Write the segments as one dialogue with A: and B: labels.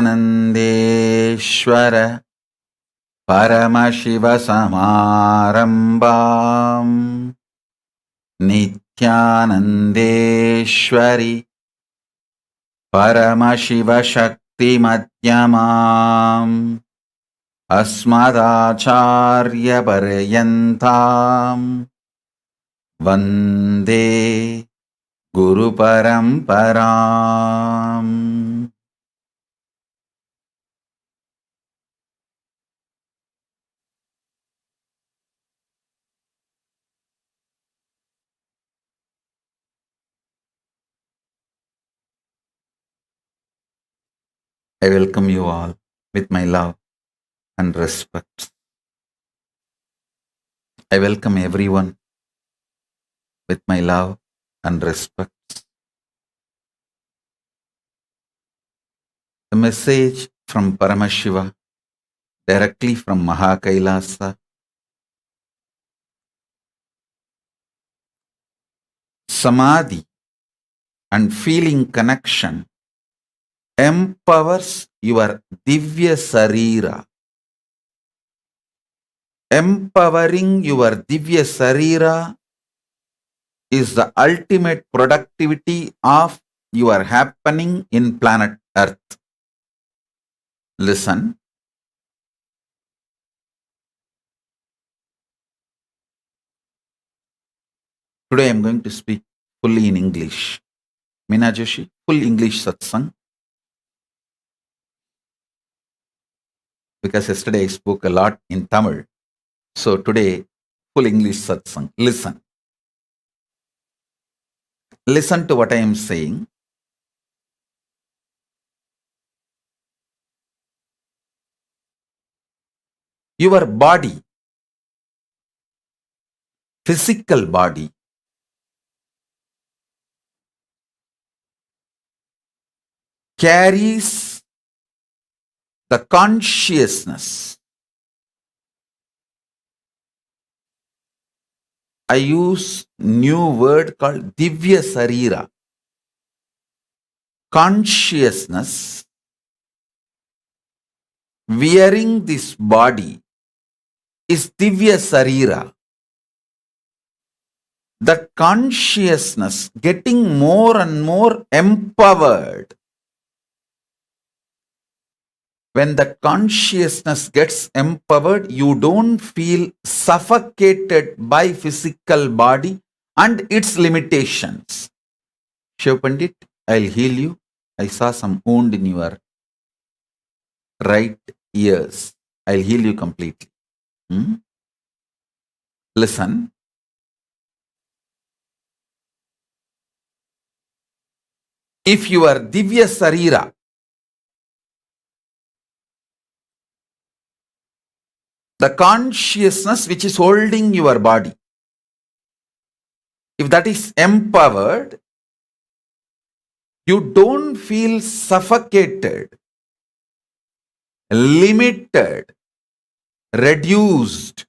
A: Nithyanandeshwara Paramashiva Samarambam Nithyanandeshwari Paramashiva Shakti Madhyamam Asmadacharya Paryantam Vande Guru Paramparam. I welcome you all with my love and respect. I welcome everyone with my love and respect. The message from Paramashiva, directly from Mahakailasa. Samadhi and feeling connection empowers your Divya Shareera. Empowering your Divya Shareera is the ultimate productivity of your happening in planet Earth. Listen. Today I am going to speak fully in English. Meena Joshi, full English satsang. Because yesterday I spoke a lot in Tamil. So today, full English satsang. Listen. Listen to what I am saying. Your body, physical body, carries the consciousness. I use new word called Divya Shareera. Consciousness wearing this body is Divya Shareera. That consciousness getting more and more empowered. When the consciousness gets empowered, you don't feel suffocated by physical body and its limitations. Shiv Pandit, I'll heal you. I saw some wound in your right ears. I'll heal you completely. Listen. If your Divya Shareera, the consciousness which is holding your body, if that is empowered, you don't feel suffocated, limited, reduced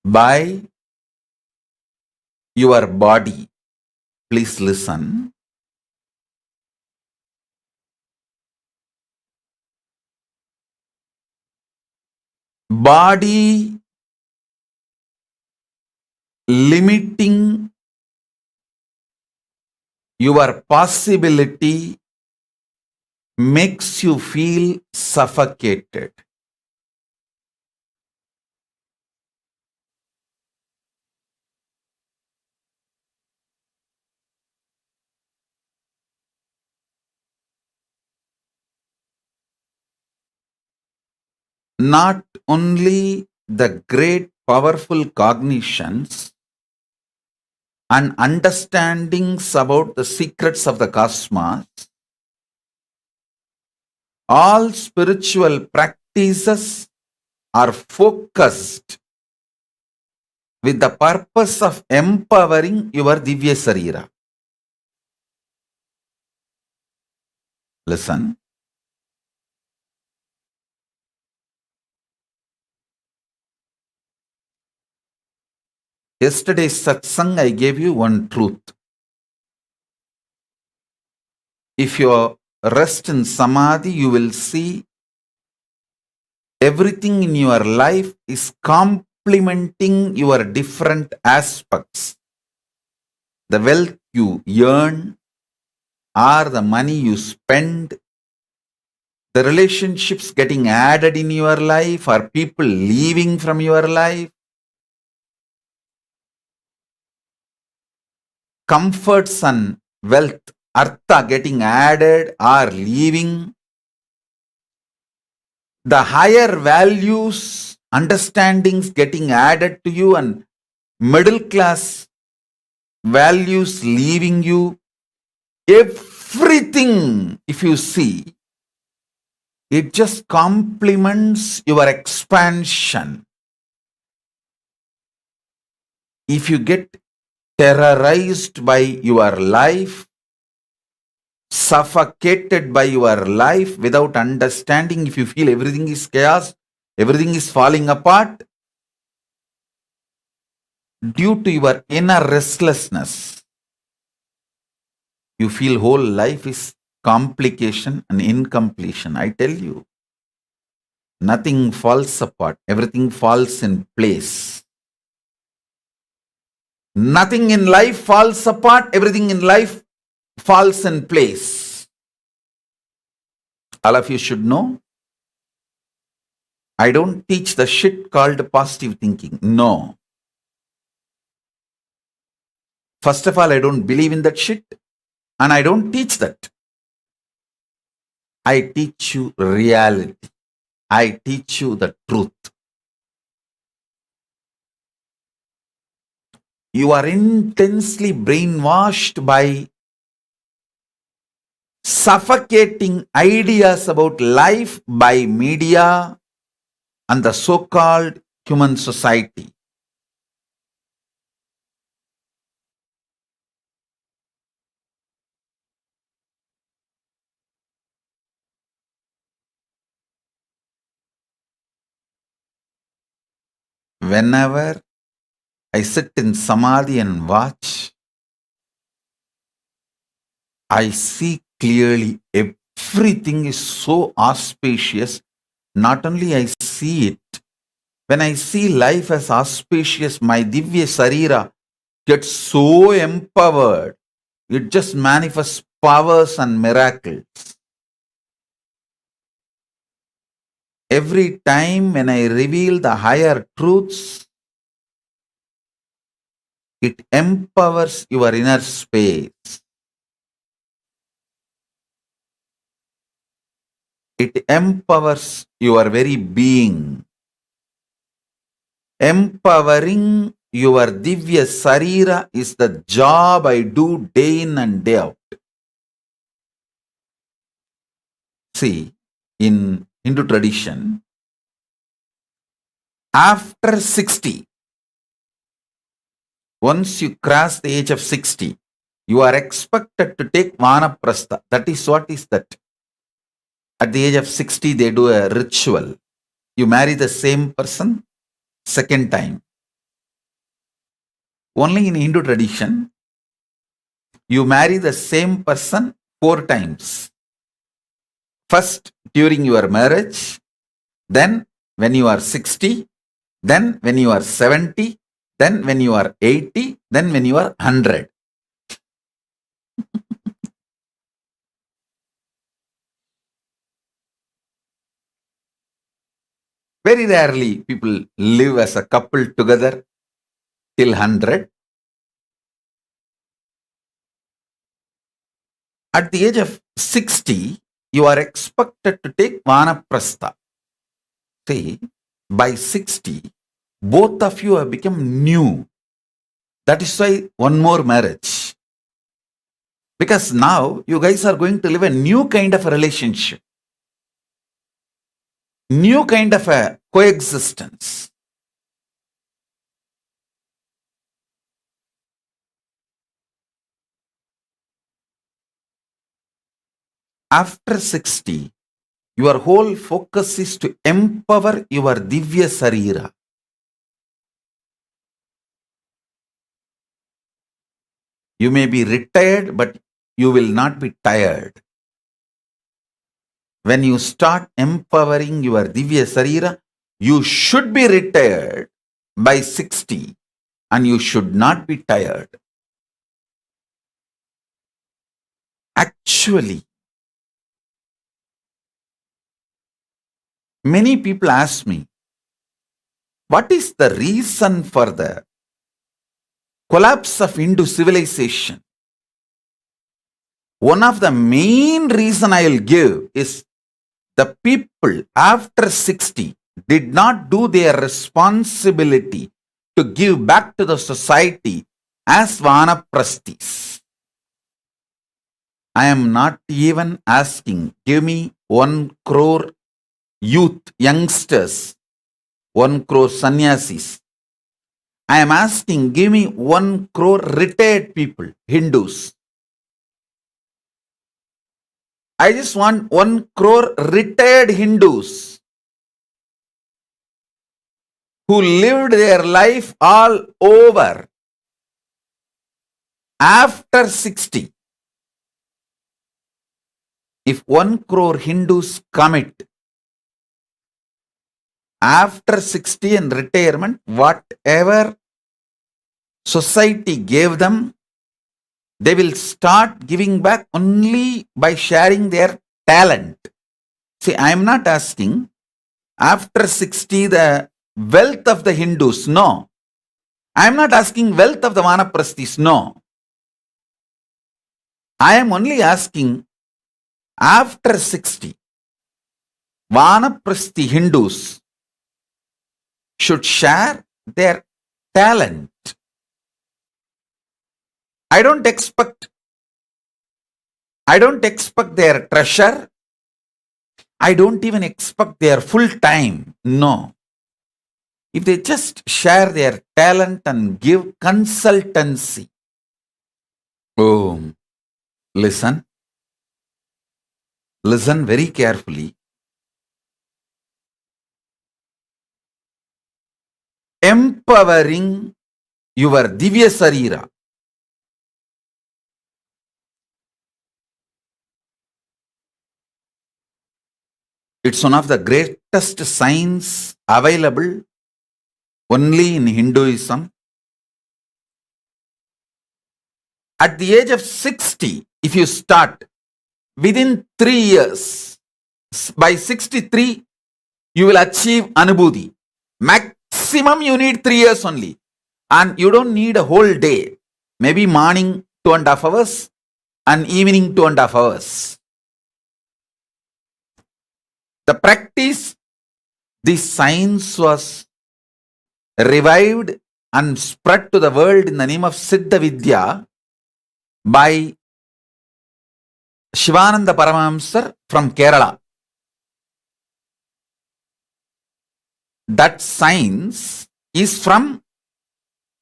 A: by your body. Please listen. Body limiting your possibility makes you feel suffocated. Not only the great powerful cognitions and understandings about the secrets of the cosmos, all spiritual practices are focused with the purpose of empowering your Divya Shareera. Listen. Yesterday's satsang, I gave you one truth. If your rest in samadhi, you will see everything in your life is complementing your different aspects. The wealth you earn, or the money you spend, the relationships getting added in your life, or people leaving from your life, comforts and wealth, artha getting added or leaving, the higher values, understandings getting added to you, and middle class values leaving you, everything, if you see, it just complements your expansion. If you get terrorized by your life, suffocated by your life without understanding, if you feel everything is chaos, everything is falling apart, due to your inner restlessness, you feel whole life is complication and incompletion. I tell you, nothing falls apart, everything falls in place. Nothing in life falls apart, everything in life falls in place. All of you should know, I don't teach the shit called positive thinking. No. First of all, I don't believe in that shit, and I don't teach that. I teach you reality. I teach you the truth. You are intensely brainwashed by suffocating ideas about life by media and the so-called human society. Whenever I sit in samadhi and watch, I see clearly everything is so auspicious. Not only I see it, when I see life as auspicious, my Divya Shareera gets so empowered. It just manifests powers and miracles. Every time when I reveal the higher truths, it empowers your inner space. It empowers your very being. Empowering your Divya Shareera is the job I do day in and day out. See, in Hindu tradition, after 60, once you cross the age of 60, you are expected to take Vanaprastha. That is what is that? At the age of 60, they do a ritual. You marry the same person second time. Only in Hindu tradition, you marry the same person 4 times. First, during your marriage, then when you are 60, then when you are 70, then when you are 80, then when you are 100. Very rarely people live as a couple together till 100. At the age of 60, you are expected to take Vanaprastha. See, by 60, both of you have become new. That is why one more marriage. Because now you guys are going to live a new kind of a relationship, new kind of a coexistence. After 60, your whole focus is to empower your Divya Shareera. You may be retired, but you will not be tired. when you start empowering your Divya Shareera, you should be retired by 60 and you should not be tired. Actually, many people ask me, what is the reason for the collapse of Hindu civilization? One of the main reason I will give is the people after 60 did not do their responsibility to give back to the society as vanaprasthis. I am not even asking, give me 1 crore youth, youngsters, 1 crore sannyasis. I am asking, give me 1 crore retired people, Hindus. I just want 1 crore retired Hindus who lived their life all over after 60. If 1 crore Hindus commit after 60 and retirement, whatever society gave them, they will start giving back only by sharing their talent. See, I am not asking after 60 the wealth of the Hindus, no. I am not asking wealth of the Vanaprasthis, no. I am only asking after 60, Vanaprasthi Hindus should share their talent. I don't expect their treasure. I don't even expect their full time. No. If they just share their talent and give consultancy. Oh, listen very carefully. Empowering your Divya Shareera. It's one of the greatest signs available only in Hinduism. At the age of 60, if you start, within 3 years, by 63, you will achieve Anubhuti. Maximum you need 3 years only. And you don't need a whole day. Maybe morning 2.5 hours and evening 2.5 hours. The practice, this science was revived and spread to the world in the name of Siddha Vidya by Shivananda Paramahamsar from Kerala. That science is from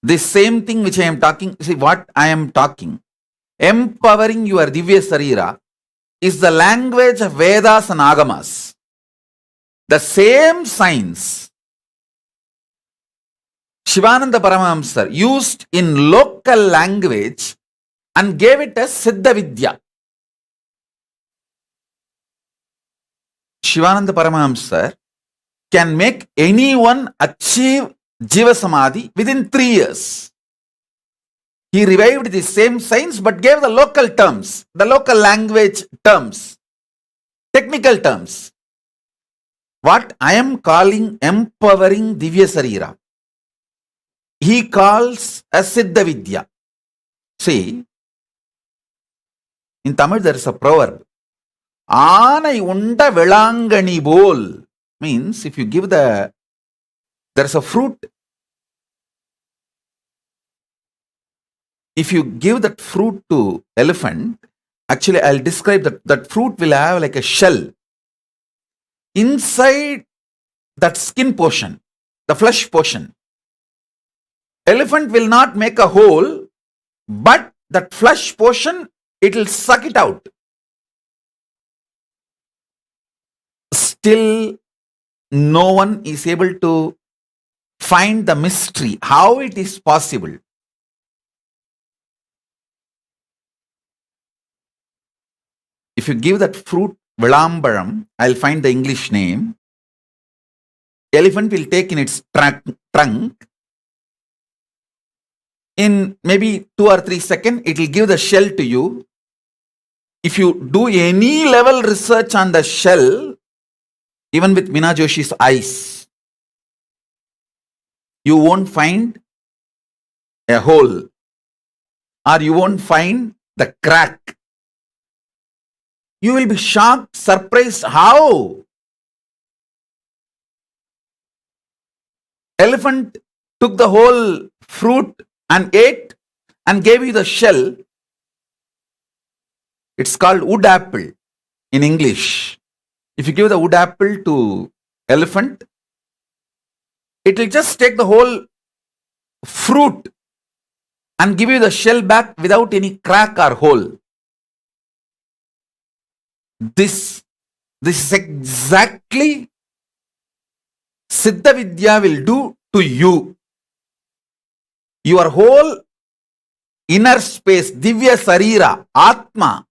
A: the same thing which I am talking. See what I am talking. Empowering your Divya Shareera is the language of Vedas and Agamas. The same science Shivananda Paramahamsar used in local language and gave it as Siddha Vidya. Shivananda Paramahamsar can make anyone achieve Jiva Samadhi within 3 years. He revived the same science but gave the local terms, the local language terms, technical terms. What I am calling empowering Divya Shareera, he calls as Siddha Vidya. See, in Tamil there is a proverb, Aanai unda velangani bol, means if you give there is a fruit, if you give that fruit to elephant, actually I'll describe that fruit will have like a shell. Inside that skin portion, the flesh portion, elephant will not make a hole, but that flesh portion, it will suck it out. Still, no one is able to find the mystery, how it is possible. If you give that fruit Vilambaram, I'll find the English name. Elephant will take in its trunk. In maybe 2 or 3 seconds, it will give the shell to you. If you do any level research on the shell, even with Meena Joshi's eyes, you won't find a hole, or you won't find the crack. You will be shocked, surprised how elephant took the whole fruit and ate and gave you the shell. It's called wood apple in English. If you give the wood apple to elephant, it will just take the whole fruit and give you the shell back without any crack or hole. This is exactly Siddha Vidya will do to you. Your whole inner space, Divya Shareera, Atma,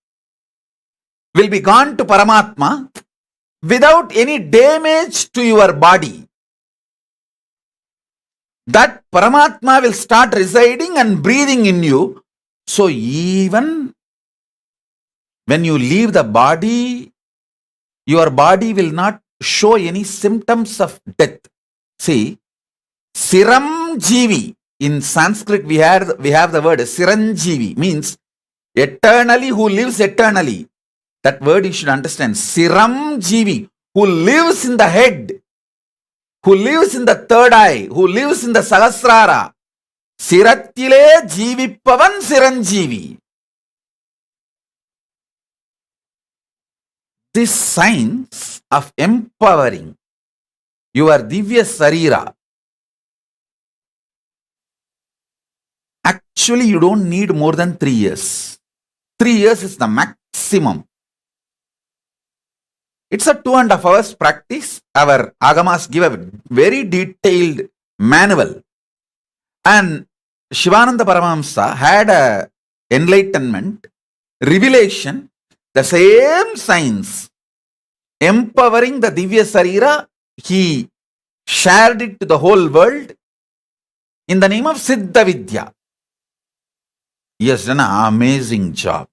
A: will be gone to Paramatma without any damage to your body. That Paramatma will start residing and breathing in you. So even when you leave the body, your body will not show any symptoms of death. See, Siranjeevi. In Sanskrit, we have the word Siranjeevi, means eternally, who lives eternally. That word you should understand. Siranjeevi, who lives in the head, who lives in the third eye, who lives in the Sahasrara. Sirattile Jeevippavan Siranjeevi. This science of empowering your Divya Shareera, actually you don't need more than 3 years. 3 years is the maximum. It's a 2.5 hours practice. Our Agamas give a very detailed manual. And Shivananda Paramahamsa had a enlightenment, revelation, the same science, empowering the Divya Shareera. He shared it to the whole world in the name of Siddha Vidya. He has done an amazing job.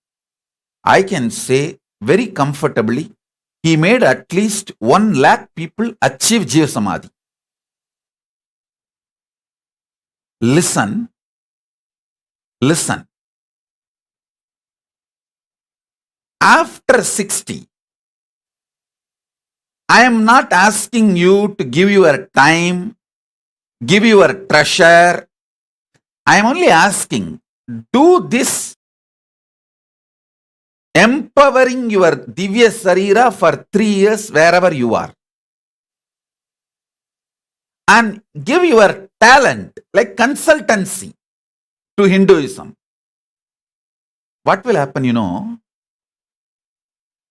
A: I can say very comfortably, he made at least 1 lakh people achieve Jiva Samadhi. Listen. After 60, I am not asking you to give your time, give your treasure. I am only asking, do this empowering your Divya Shareera for 3 years wherever you are. And give your talent like consultancy to Hinduism. What will happen,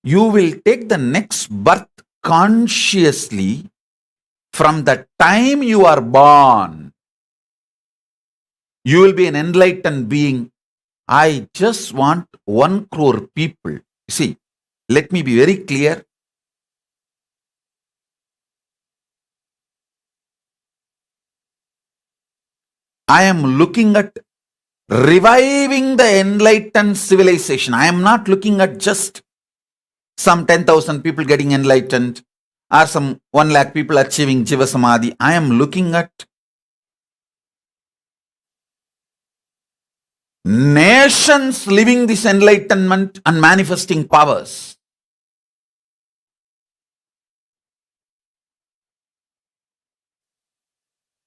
A: you will take the next birth consciously from the time you are born. You will be an enlightened being. I just want 1 crore people. See, let me be very clear. I am looking at reviving the enlightened civilization. I am not looking at just some 10,000 people getting enlightened or some 1 lakh people achieving Jiva Samadhi. I am looking at nations living this enlightenment and manifesting powers.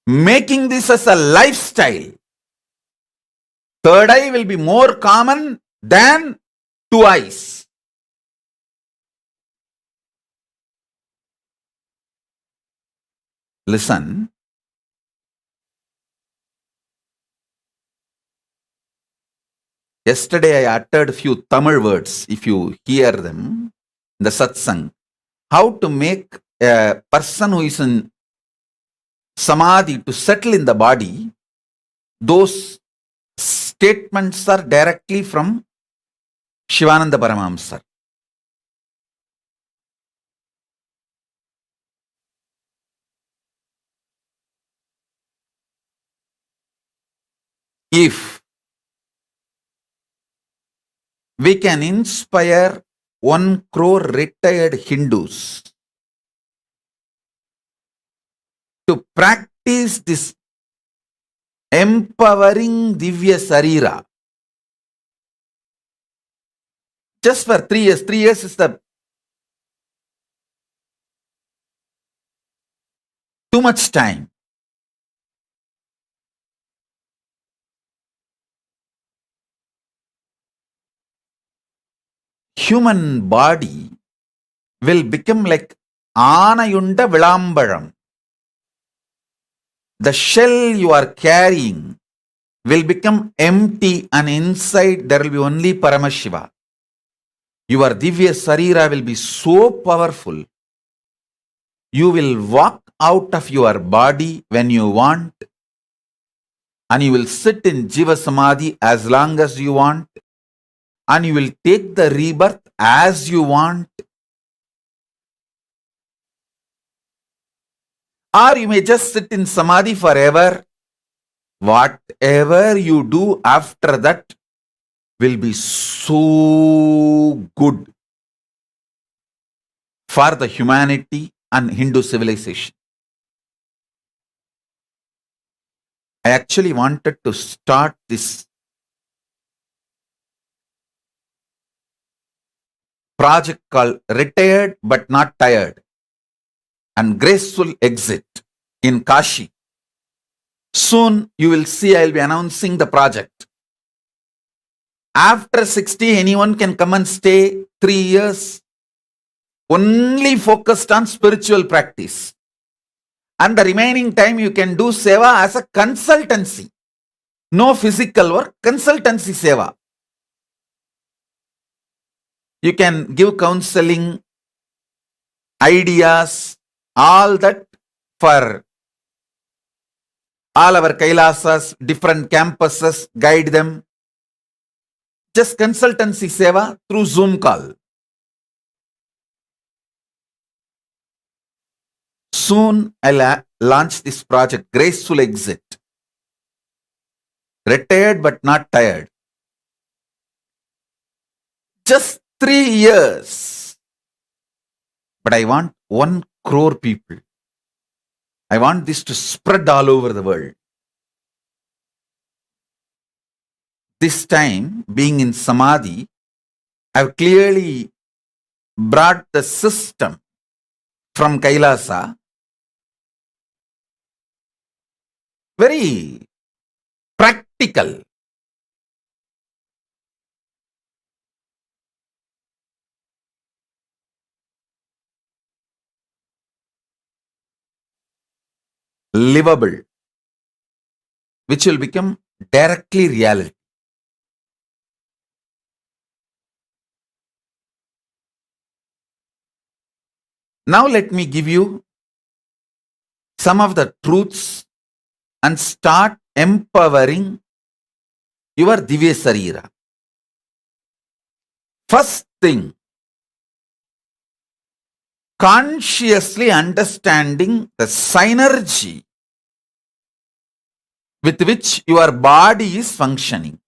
A: Making this as a lifestyle. Third eye will be more common than 2 eyes. Listen. Yesterday I uttered a few Tamil words. If you hear them, the satsang, how to make a person who is in samadhi to settle in the body, those statements are directly from Shivananda Paramahamsa. If we can inspire 1 crore retired Hindus to practice this empowering Divya Shareera just for 3 years. 3 years is the too much time. Human body will become like Anayunda Vilambaram. The shell you are carrying will become empty and inside there will be only Paramashiva. Your Divya Shareera will be so powerful. You will walk out of your body when you want and you will sit in Jiva Samadhi as long as you want and you will take the rebirth as you want. Or you may just sit in Samadhi forever. Whatever you do after that will be so good for the humanity and Hindu civilization. I actually wanted to start this project called Retired but Not Tired and Graceful Exit in Kashi. Soon you will see I will be announcing the project. After 60, anyone can come and stay 3 years, only focused on spiritual practice. And the remaining time you can do seva as a consultancy. No physical work, consultancy seva. You can give counseling, ideas, all that for all our Kailasas, different campuses, guide them. Just consultancy seva through Zoom call. Soon I'll launch this project, Graceful Exit. Retired but not tired. Just 3 years. But I want 1 crore people. I want this to spread all over the world. This time, being in Samadhi, I've clearly brought the system from Kailasa. Very practical. Livable, which will become directly reality. Now let me give you some of the truths and start empowering your Divya Shareera. First thing, consciously understanding the synergy with which your body is functioning.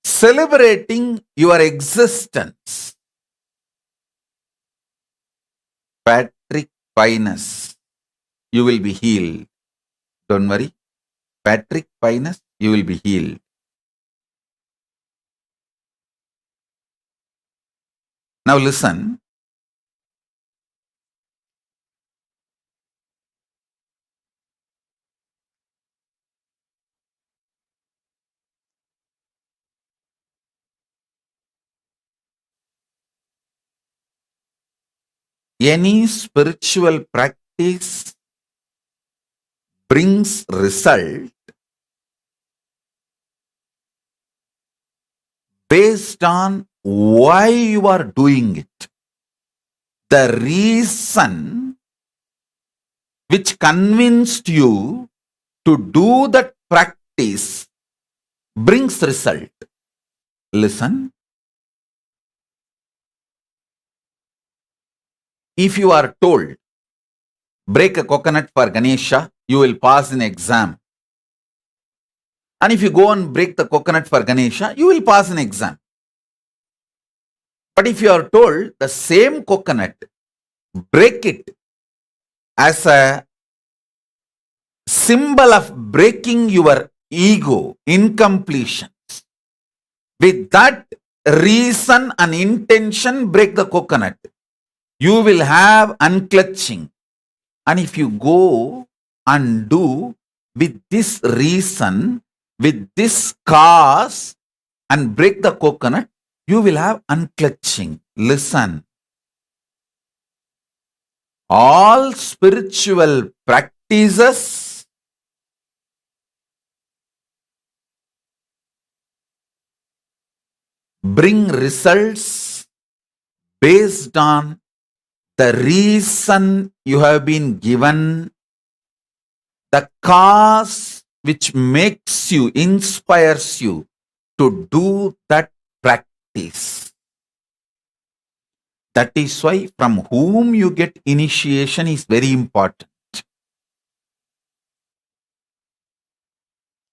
A: Celebrating your existence. Patrick Pinus, you will be healed. Don't worry. Patrick Pinus, you will be healed. Now listen. Any spiritual practice brings result based on why you are doing it. The reason which convinced you to do that practice brings result. Listen. If you are told, break a coconut for Ganesha, you will pass in exam. And if you go and break the coconut for Ganesha, you will pass an exam. But if you are told the same coconut, break it as a symbol of breaking your ego, incompletions. With that reason and intention, break the coconut. You will have unclutching. And if you go and do with this reason, with this cause, and break the coconut, you will have unclutching. Listen. All spiritual practices bring results based on the reason you have been given, the cause which makes you, inspires you to do that practice. That is why from whom you get initiation is very important.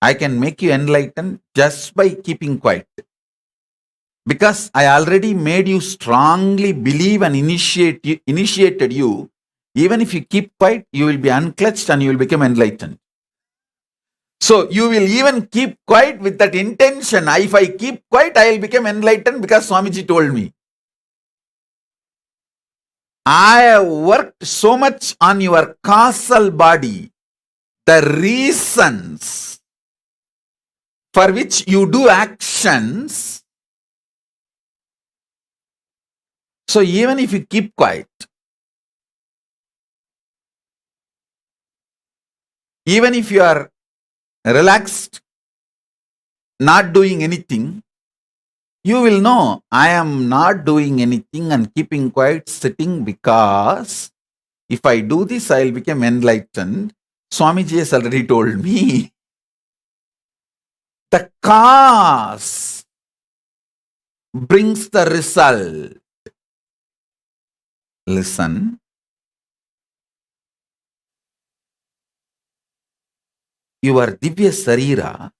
A: I can make you enlightened just by keeping quiet. Because I already made you strongly believe and initiated you. Even if you keep quiet, you will be unclutched and you will become enlightened. So you will even keep quiet with that intention. If I keep quiet, I will become enlightened because Swamiji told me. I have worked so much on your causal body, the reasons for which you do actions. So even if you keep quiet, even if you are relaxed, not doing anything, you will know I am not doing anything and keeping quiet, sitting, because if I do this, I will become enlightened. Swamiji has already told me. The cause brings the result. Listen. Your Divya Shareera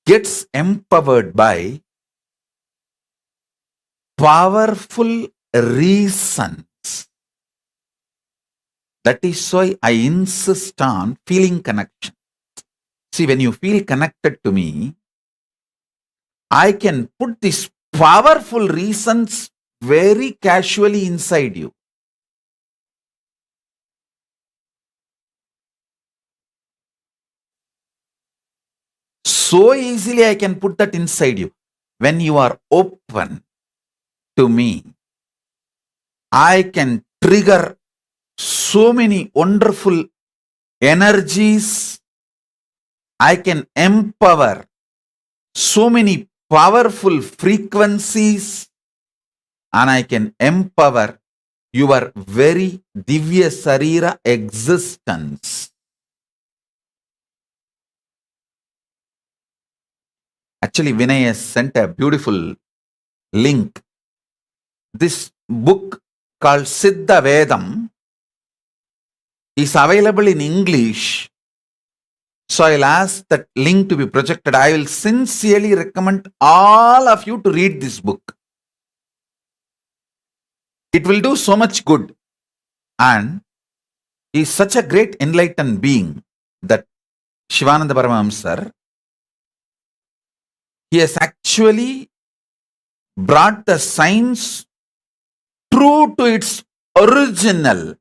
A: gets empowered by powerful reasons. That is why I insist on feeling connection. See, when you feel connected to me, I can put these powerful reasons very casually inside you. So easily I can put that inside you. When you are open to me, I can trigger so many wonderful energies. I can empower so many powerful frequencies, and I can empower your very Divya Shareera existence. Actually, Vinay has sent a beautiful link. This book called Siddha Vedam is available in English. So I'll ask that link to be projected. I will sincerely recommend all of you to read this book. It will do so much good. And he is such a great enlightened being that Shivananda Paramahamsa, he has actually brought the science true to its original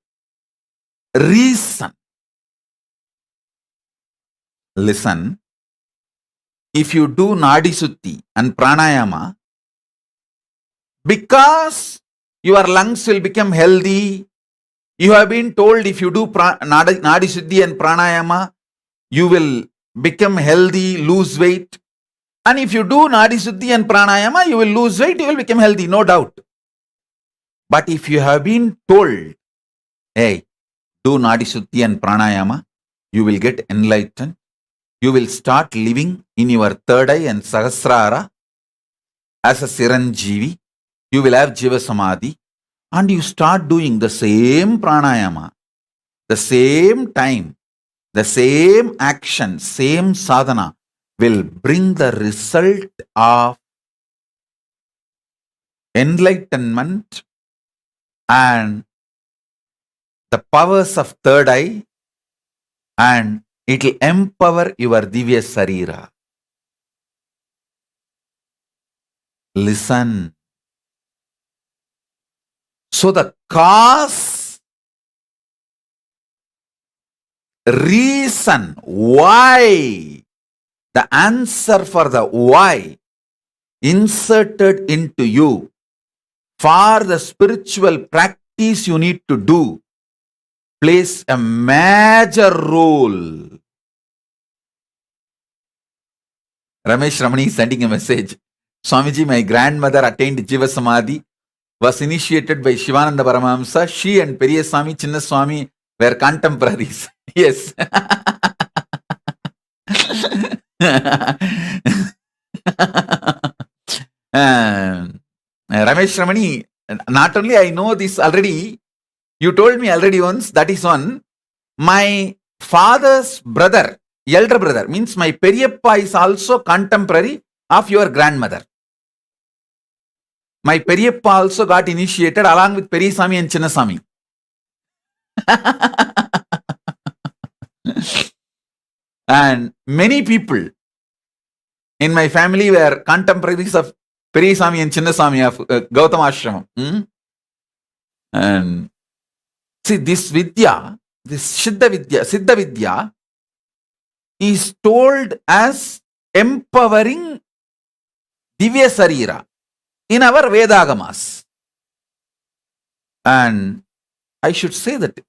A: reason. Listen, if you do Nadi Sutti and Pranayama, because your lungs will become healthy, you have been told if you do Nadi Sutti and Pranayama, you will become healthy, lose weight. And if you do Nadi Sutti and Pranayama, you will lose weight, you will become healthy, no doubt. But if you have been told, hey, do Nadi Sutti and Pranayama, you will get enlightened. You will start living in your third eye and Sahasrara as a Siranjeevi. You will have Jiva Samadhi. and you start doing the same pranayama, the same time, the same action, same sadhana will bring the result of enlightenment and the powers of third eye, and it will empower your Divya Shareera. Listen. So the cause, reason why, the answer for the why inserted into you for the spiritual practice you need to do plays a major role. Ramesh Ramani is sending a message. Swamiji, my grandmother attained Jiva Samadhi, was initiated by Shivananda Paramahamsa. She and Periyaswami, Chinnaswami were contemporaries. Yes. Ramesh Ramani, not only I know this already, you told me already once, that is one. My father's brother, elder brother, means my Periyappa is also contemporary of your grandmother. My Periyappa also got initiated along with Periyaswami and Chinnaswami. And many people in my family were contemporaries of Periyaswami and Chinnaswami of Gautama Ashramam. And see, this Vidya, this Siddha Vidya is told as empowering Divya Shareera in our Vedagamas. And I should say that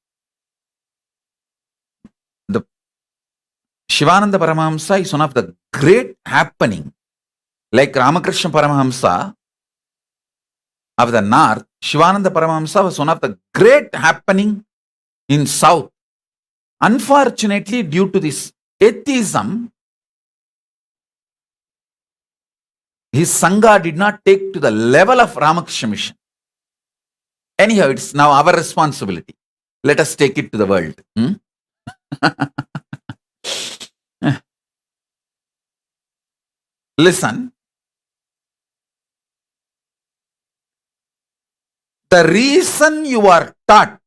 A: the Shivananda Paramahamsa is one of the great happening. Like Ramakrishna Paramahamsa of the north, Shivananda Paramahamsa was one of the great happening in south. Unfortunately, due to this atheism, his Sangha did not take to the level of Ramakrishna mission. Anyhow, it's now our responsibility. Let us take it to the world. Listen. The reason you are taught,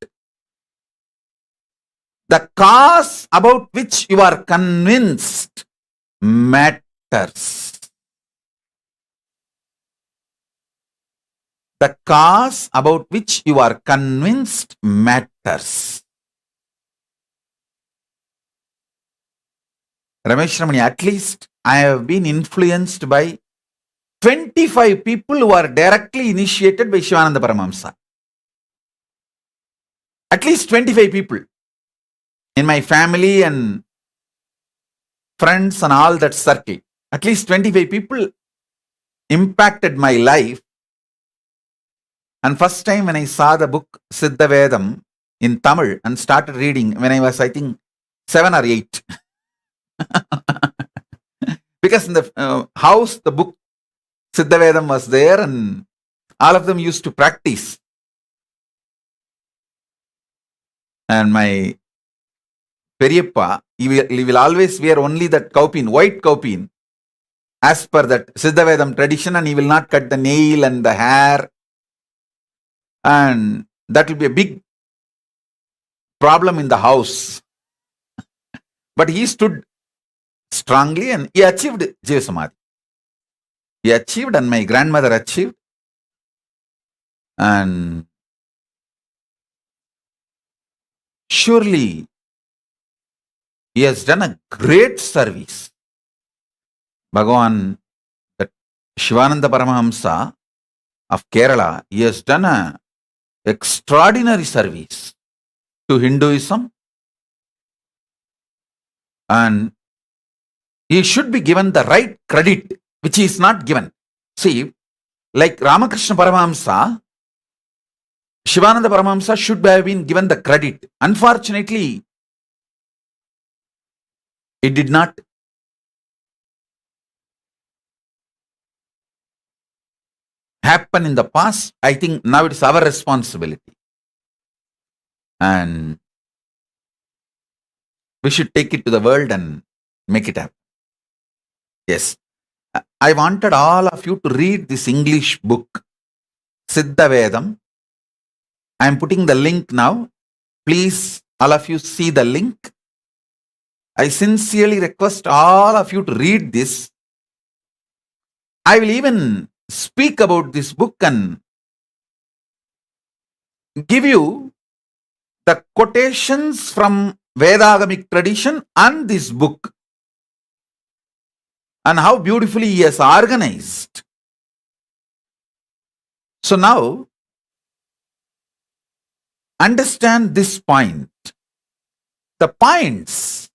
A: the cause about which you are convinced matters. The cause about which you are convinced matters. Ramesh Ramani, at least I have been influenced by 25 people who are directly initiated by Shivananda Paramahamsa. At least 25 people in my family and friends and all that circle. At least 25 people impacted my life. And first time when I saw the book Siddha Vedam in Tamil and started reading when I was, I think, 7 or 8. Because in the house, the book Siddha Vedam was there and all of them used to practice. And my Periyappa, he will always wear only that kaupin, white kaupin, as per that Siddha Vedam tradition, and he will not cut the nail and the hair. And that will be a big problem in the house. But he stood strongly and he achieved Jiva Samadhi. He achieved and my grandmother achieved. And surely he has done a great service. Bhagavan, that Shivananda Paramahamsa of Kerala, he has done an extraordinary service to Hinduism. And he should be given the right credit, which he is not given. See, like Ramakrishna Paramahamsa, Shivananda Paramahamsa should have been given the credit. Unfortunately, it did not. happened in the past. I think now it's our responsibility. And we should take it to the world and make it happen. Yes. I wanted all of you to read this English book, Siddha Vedam. I am putting the link now. Please, all of you see the link. I sincerely request all of you to read this. I will even speak about this book and give you the quotations from Vedagamic tradition and this book, and how beautifully he has organized. So now, understand this point. The points,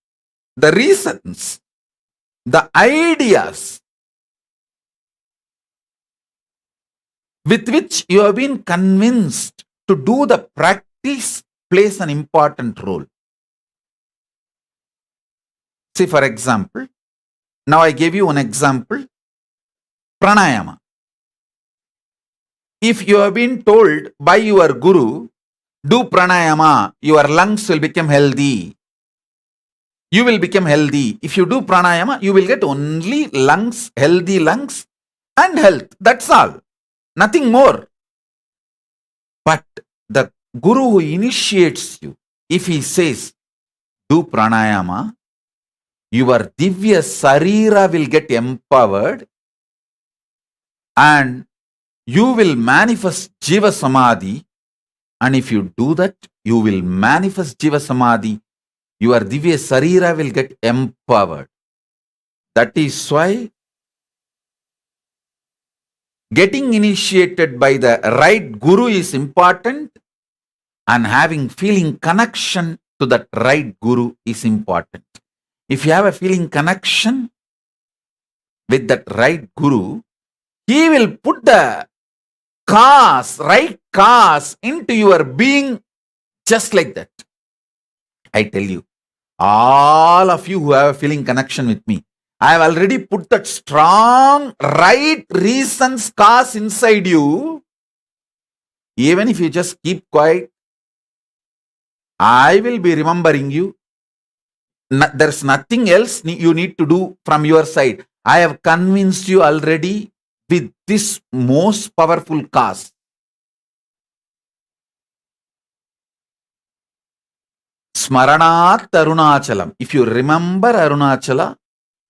A: the reasons, the ideas with which you have been convinced to do the practice plays an important role. See, for example, now I gave you an example, pranayama. If you have been told by your guru, do pranayama, your lungs will become healthy. You will become healthy. If you do pranayama, you will get only lungs, healthy lungs and health. That's all. Nothing more. But the guru who initiates you, if he says, do pranayama, your Divya Shareera will get empowered and you will manifest Jiva Samadhi. And if you do that, you will manifest Jiva Samadhi. Your Divya Shareera will get empowered. That is why getting initiated by the right guru is important, and having feeling connection to that right guru is important. If you have a feeling connection with that right guru, he will put the right cause into your being just like that. I tell you, all of you who have a feeling connection with me, I have already put that strong right reasons cause inside you. Even if you just keep quiet, I will be remembering you. There's nothing else you need to do from your side. I have convinced you already with this most powerful cause. Smaranat Arunachalam. If you remember Arunachala,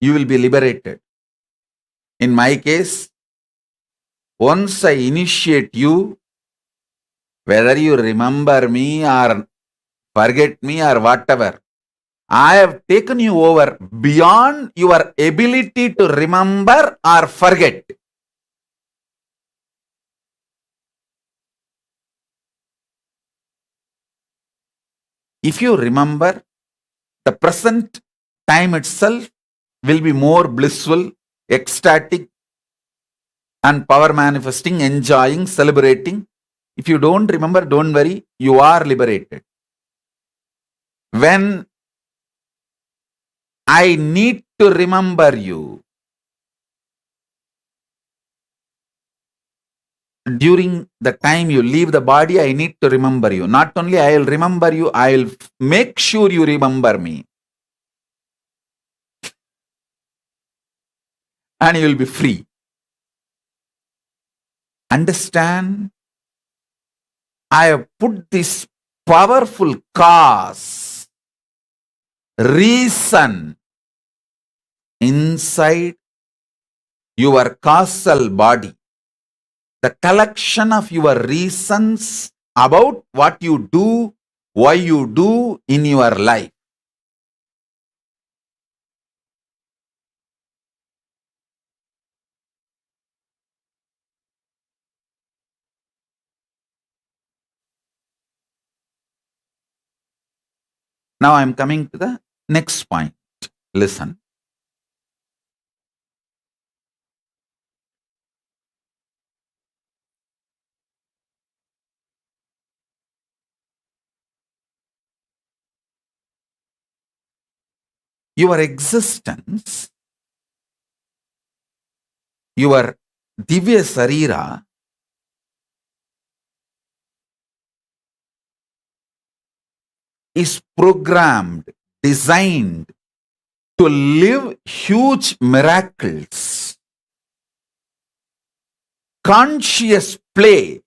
A: you will be liberated. In my case, once I initiate you, whether you remember me or forget me or whatever, I have taken you over beyond your ability to remember or forget. If you remember, the present time itself will be more blissful, ecstatic, and power manifesting, enjoying, celebrating. If you don't remember, don't worry, you are liberated. When I need to remember you, during the time you leave the body, I need to remember you. Not only I will remember you, I will make sure you remember me. And you will be free. Understand? I have put this powerful cause, reason inside your causal body. The collection of your reasons about what you do, why you do in your life. Now I am coming to the next point. Listen. Your existence, your Divya Shareera is programmed, designed to live huge miracles. Conscious play.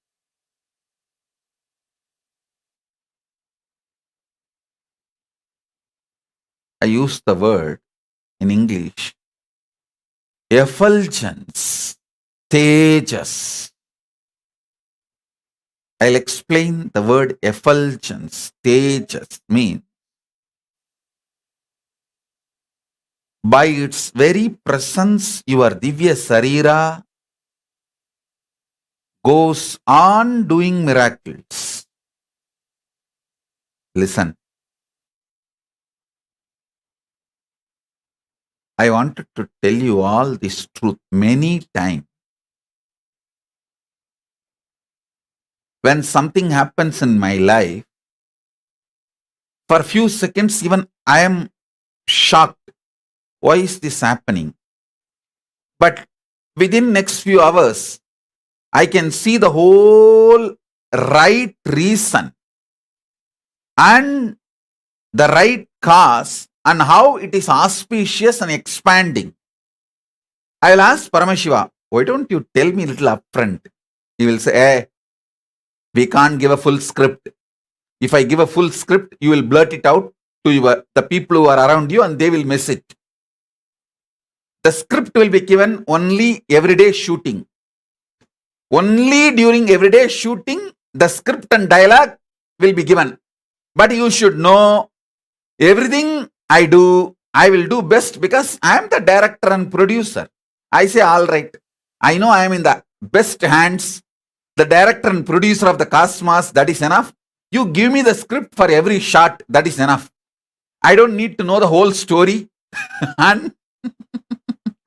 A: I use the word in English, effulgence, tejas. I'll explain the word effulgence, tejas means by its very presence, your Divya Shareera goes on doing miracles. Listen. I wanted to tell you all this truth many times. When something happens in my life, for a few seconds, even I am shocked. Why is this happening? But within next few hours, I can see the whole right reason and the right cause and how it is auspicious and expanding. I will ask Paramashiva, why don't you tell me a little upfront? He will say, hey, we can't give a full script. If I give a full script, you will blurt it out to the people who are around you and they will miss it. The script will be given only everyday shooting. Only during everyday shooting, the script and dialogue will be given. But you should know everything I do, I will do best because I am the director and producer. I say, all right, I know I am in the best hands, the director and producer of the Cosmos, that is enough. You give me the script for every shot, that is enough. I don't need to know the whole story and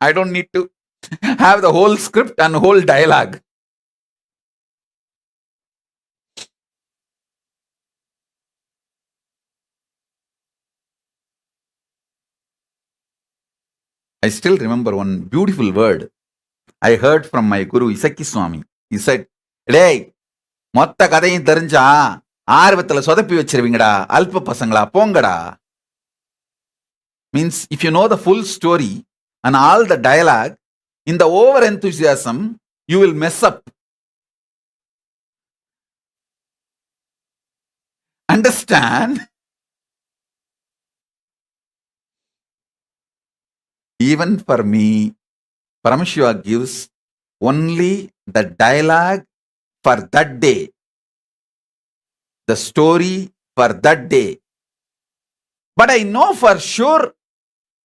A: I don't need to have the whole script and whole dialogue. I still remember one beautiful word I heard from my guru Isaki Swami. He said, "Hey, மொத்த கதையும் தெரிஞ்சா ஆர்வத்துல சொதப்பி வச்சிருவீங்கடா அல்ப பசங்களா போங்கடா." Means if you know the full story and all the dialogue, in the over enthusiasm, you will mess up. Understand? Even for me, Paramashiva gives only the dialogue for that day, the story for that day. But I know for sure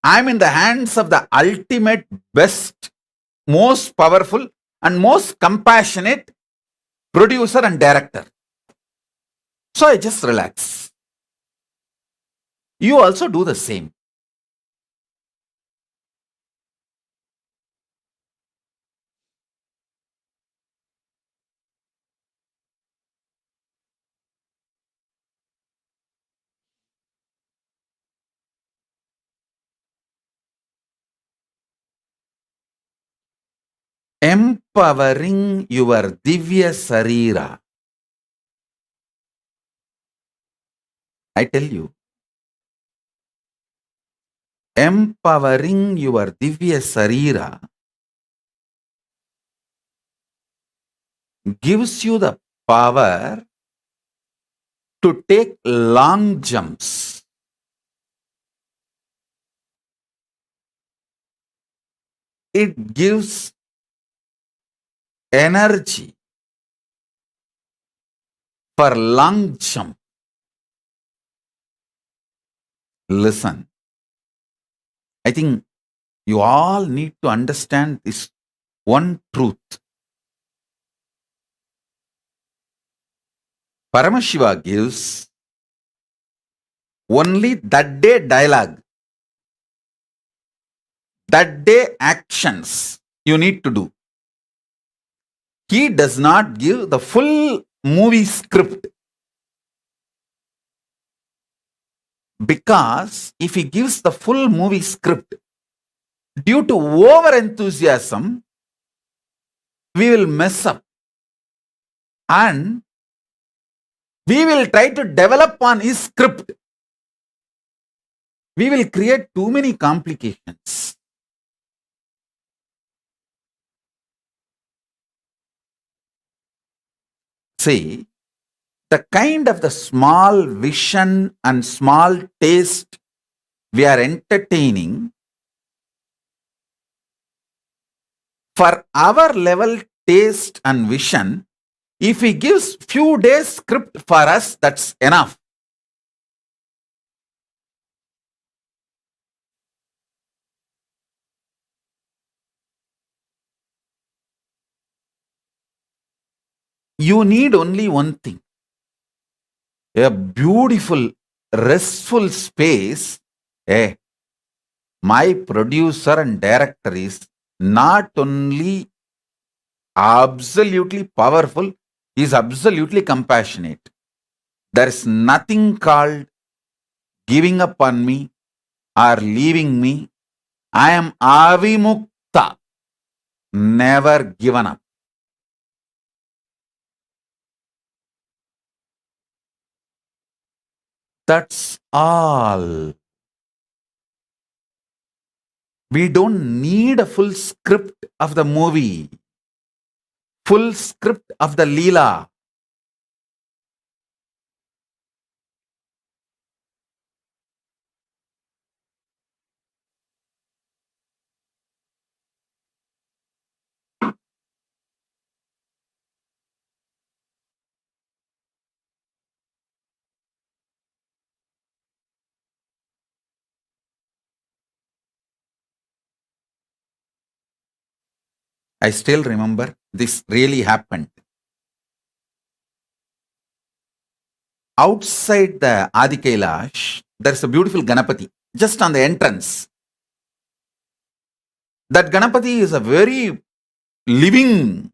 A: I'm in the hands of the ultimate, best, most powerful, and most compassionate producer and director. So I just relax. You also do the same. Empowering your Divya Shareera. I tell you, empowering your Divya Shareera gives you the power to take long jumps. It gives energy for long jump. Listen, I think you all need to understand this one truth. Paramashiva gives only that day dialogue, that day actions you need to do. He does not give the full movie script. Because if he gives the full movie script, due to over enthusiasm, we will mess up. And we will try to develop on his script. we will create too many complications. See, the kind of the small vision and small taste we are entertaining for our level taste and vision, if he gives few days script for us, that's enough. You need only one thing, a beautiful, restful space. My producer and director is not only absolutely powerful, he is absolutely compassionate. There is nothing called giving up on me or leaving me. I am avimukta, never given up. That's all. We don't need a full script of the movie, full script of the Leela. I still remember this really happened. Outside the Adi Kailash, there's a beautiful Ganapati just on the entrance. That Ganapati is a very living,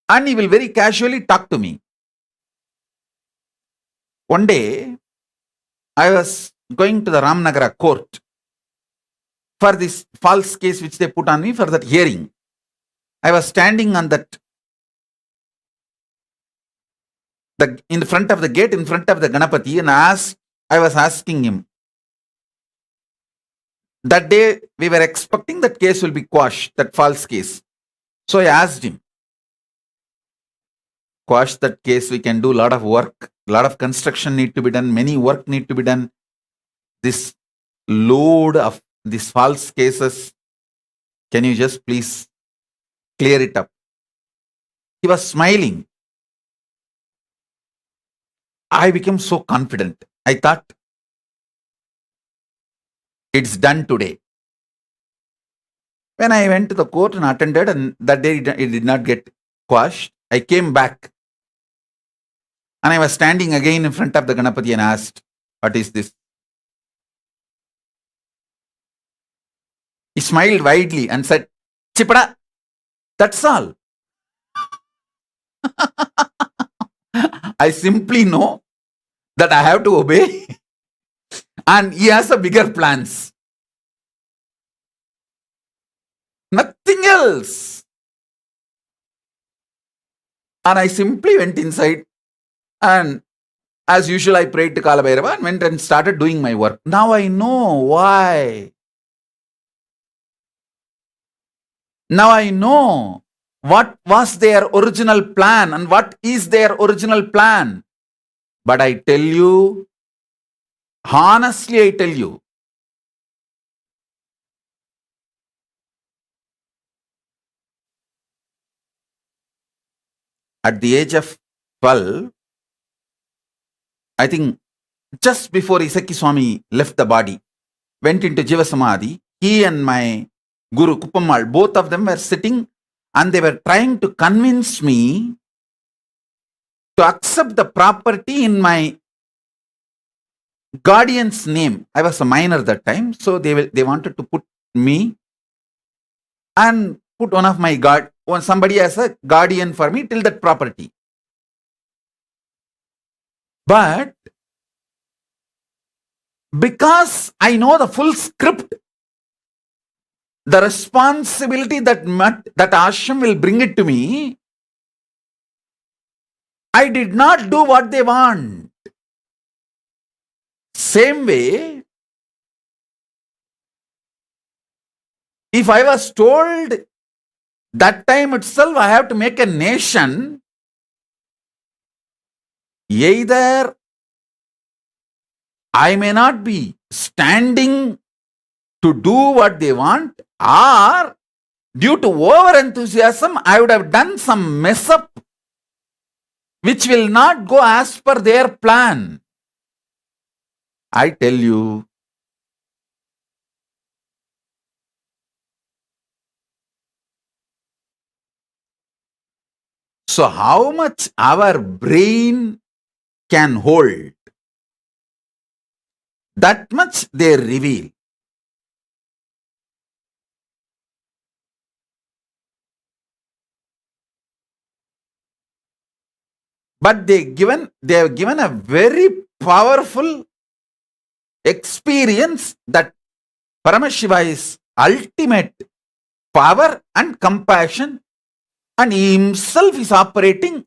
A: and he will very casually talk to me. One day, I was going to the Ramnagara court for this false case which they put on me for that hearing. I was standing on that, in front of the gate, in front of the Ganapati, and I was asking him. That day, we were expecting that case will be quashed, that false case. So I asked him, quash that case, we can do a lot of work, a lot of construction need to be done, many work need to be done. This load of these false cases, can you just please clear it up? He was smiling. I became so confident. I thought, it's done today. When I went to the court and attended, and that day it did not get quashed, I came back. And I was standing again in front of the Ganapati and asked, what is this? He smiled widely and said, Chipada, that's all. I simply know that I have to obey and he has a bigger plans. Nothing else. And I simply went inside and as usual I prayed to Kalabhairava and went and started doing my work. Now I know why. Now I know what was their original plan and what is their original plan. But I tell you, honestly I tell you, at the age of 12, I think just before Isaki Swami left the body, went into Jiva Samadhi, he and my Guru Kupammal, both of them were sitting and they were trying to convince me to accept the property in my guardian's name. I was a minor that time, so they wanted to put me and put one of my somebody as a guardian for me till that property. But because I know the full script, the responsibility that ashram will bring it to me, I did not do what they want. Same way, If I was told that time itself I have to make a nation, either I may not be standing to do what they want, or due to over enthusiasm, I would have done some mess up which will not go as per their plan. I tell you, so how much our brain can hold, that much they reveal. But they have given a very powerful experience that Paramashiva is ultimate power and compassion, and he himself is operating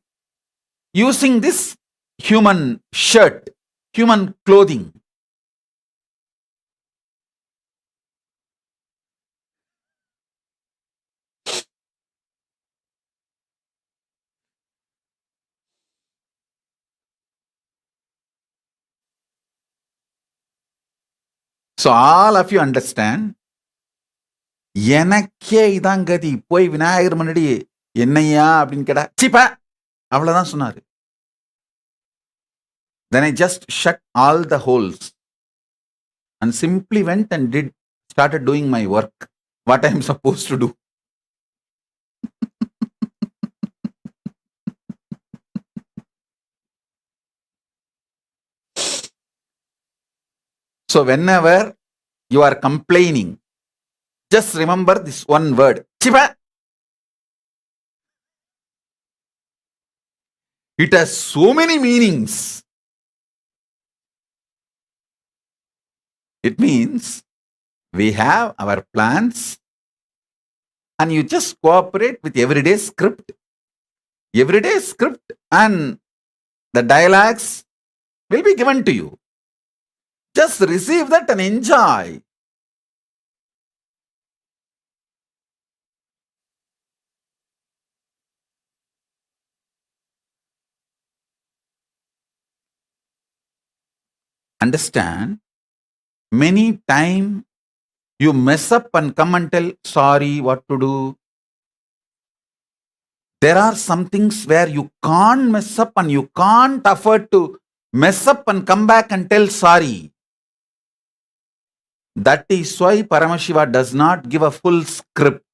A: using this human shirt, human clothing. So all of you understand, எனக்கே இதான் கதி, போய் விநாயகர் முன்னாடி என்னையா அப்படின்னு கேட்டா சிப்பா அவ்வளவுதான் சொன்னாரு. Then I just shut all the holes and simply went and started doing my work, what I am supposed to do. So whenever you are complaining, just remember this one word, chipa. It has so many meanings. It means we have our plans and you just cooperate with everyday script, and the dialogues will be given to you. Just receive that and enjoy. Understand, many times you mess up and come and tell, sorry, what to do. There are some things where you can't mess up and you can't afford to mess up and come back and tell sorry. That is why Paramashiva does not give a full script.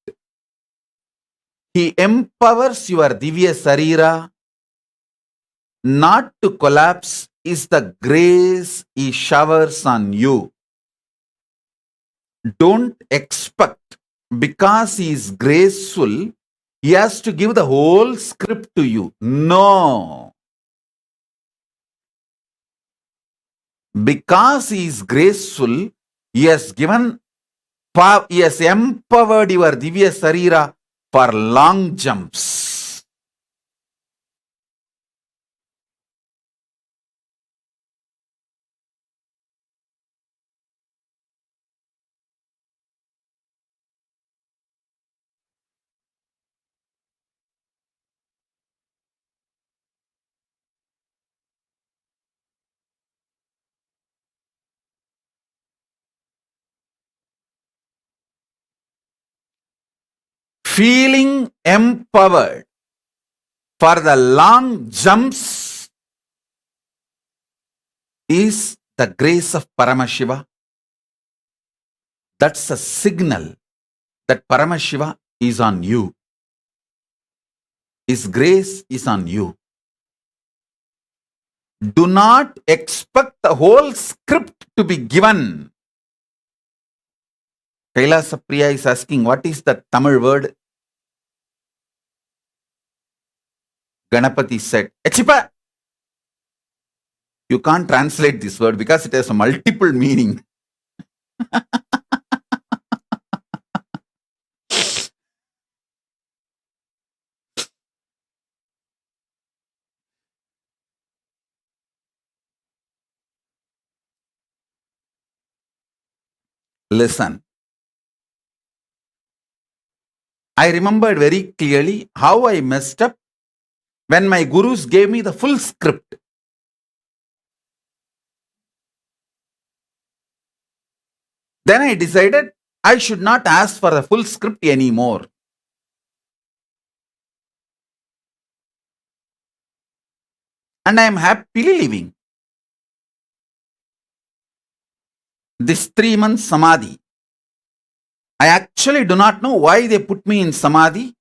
A: He empowers your Divya Shareera not to collapse is the grace he showers on you. Don't expect, because he is graceful, he has to give the whole script to you. No. Because he is graceful, he has empowered your Divya Shareera for long jumps. Feeling empowered for the long jumps is the grace of Paramashiva. That's a signal that Paramashiva is on you. His grace is on you. Do not expect the whole script to be given. Kailasa Priya is asking, what is the Tamil word? Ganapati said, Echipa. You can't translate this word because it has a multiple meaning. Listen. I remembered very clearly how I messed up when my gurus gave me the full script. Then I decided I should not ask for the full script anymore. And I am happily living. This 3 month samadhi, I actually do not know why they put me in samadhi.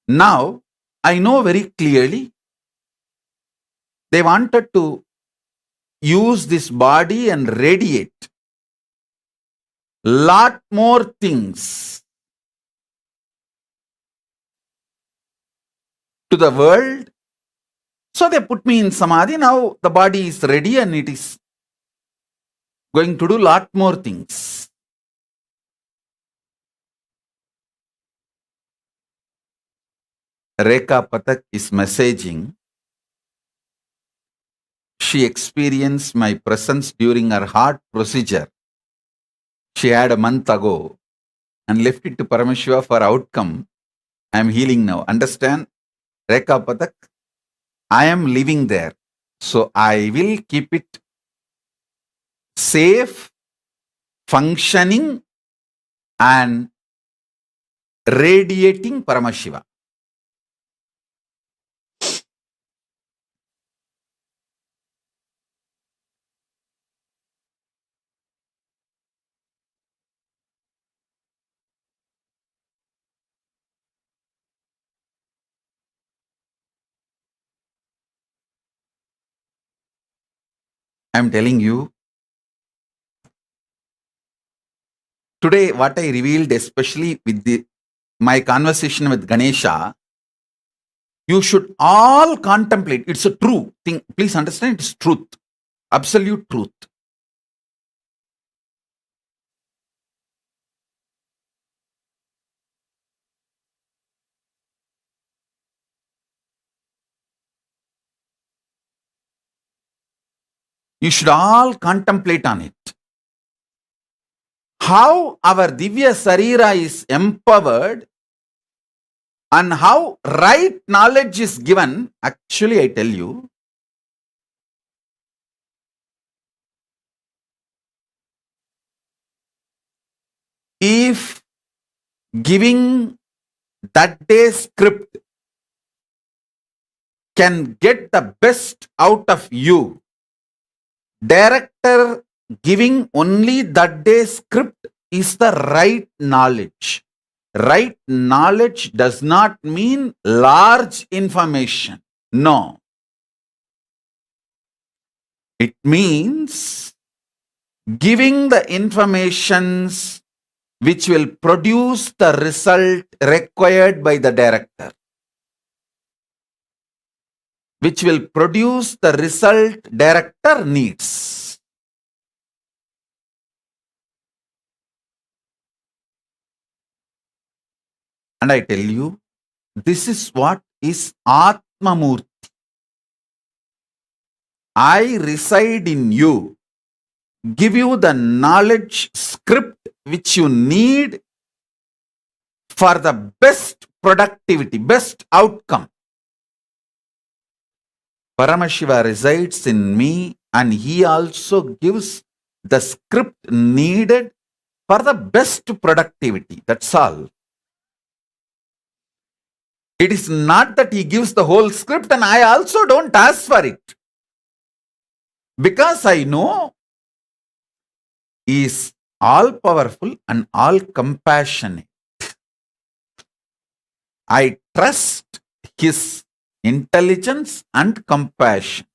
A: Now, I know very clearly they wanted to use this body and radiate lot more things to the world. So they put me in samadhi. Now the body is ready and it is going to do lot more things. Rekha Pathak is messaging. She experienced my presence during her heart procedure. She had a month ago and left it to Paramashiva for outcome. I am healing now. Understand? Rekha Pathak, I am living there. So I will keep it safe, functioning and radiating Paramashiva. I am telling you, today what I revealed, especially with my conversation with Ganesha, you should all contemplate. It's a true thing. Please understand, it's truth. Absolute truth. You should all contemplate on it. How our Divya Shareera is empowered and how right knowledge is given. Actually, I tell you, if giving that day's script can get the best out of you, director giving only that day's script is the right knowledge. Right knowledge does not mean large information. No. It means giving the informations which will produce the result required by the director, which will produce the result director needs. And I tell you, this is what is Atmamurti. I reside in you, give you the knowledge script which you need for the best productivity, best outcome. Paramashiva resides in me and he also gives the script needed for the best productivity. That's all. It is not that he gives the whole script and I also don't ask for it. Because I know he is all powerful and all compassionate. I trust his intelligence and compassion.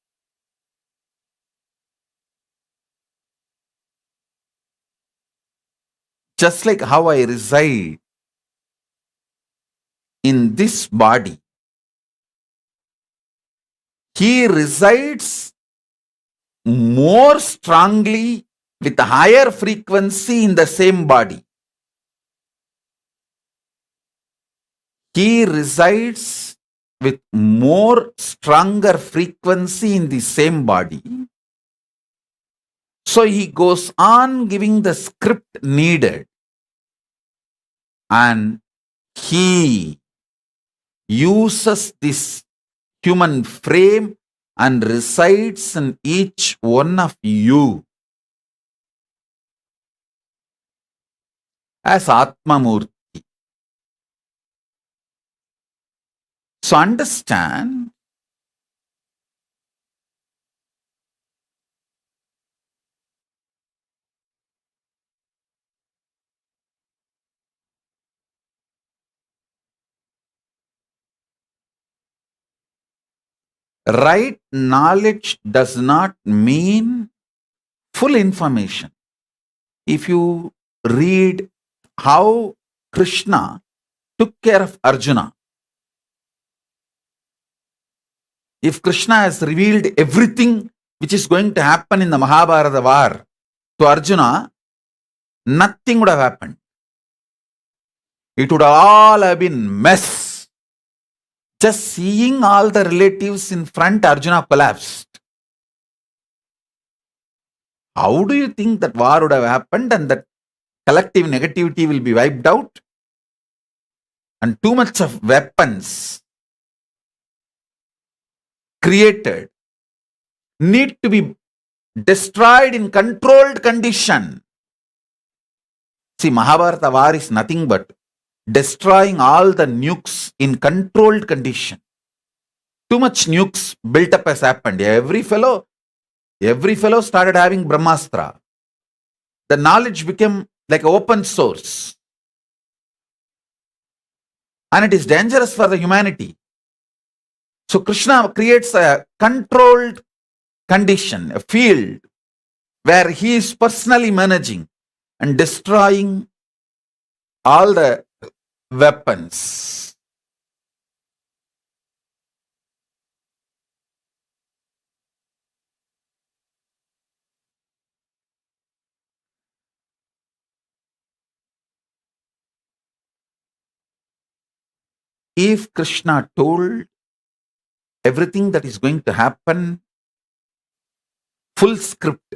A: Just like how I reside in this body, he resides more strongly with a higher frequency in the same body. He resides with more stronger frequency in the same body. So he goes on giving the script needed. and he uses this human frame and resides in each one of you as Atmamurti. So understand, right knowledge does not mean full information. If you read how Krishna took care of Arjuna, if Krishna has revealed everything which is going to happen in the Mahabharata war to Arjuna, nothing would have happened. It would all have been mess. Just seeing all the relatives in front, Arjuna collapsed. How do you think that war would have happened and that collective negativity will be wiped out? And too much of weapons created need to be destroyed in controlled condition. See, Mahabharata war is nothing but destroying all the nukes in controlled condition. Too much nukes built up has happened. Every fellow started having Brahmastra. The knowledge became like open source. And it is dangerous for the humanity. So Krishna creates a controlled condition, a field where he is personally managing and destroying all the weapons. If Krishna told everything that is going to happen, full script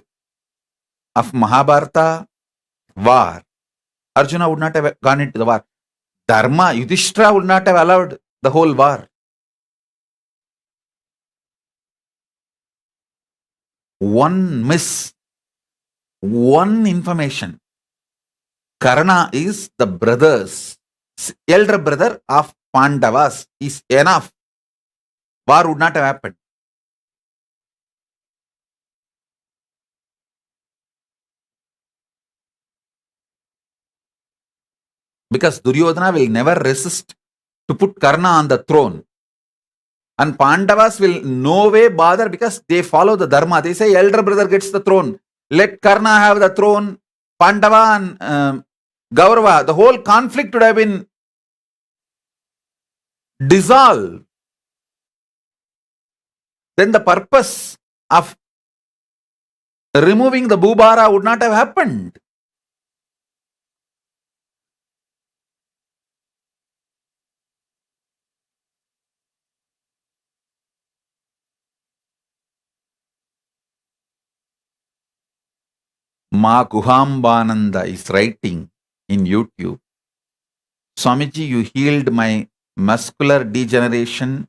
A: of Mahabharata war, Arjuna would not have gone into the war. Dharma, Yudhishthira would not have allowed the whole war. One miss, one information. Karna is the elder brother of Pandavas, is enough. War would not have happened. Because Duryodhana will never resist to put Karna on the throne. And Pandavas will no way bother because they follow the Dharma. They say elder brother gets the throne. Let Karna have the throne. Pandava and Gaurava, the whole conflict would have been dissolved. Then the purpose of removing the Bhubara would not have happened. Ma Guhambananda is writing in YouTube, Swamiji, you healed my muscular degeneration.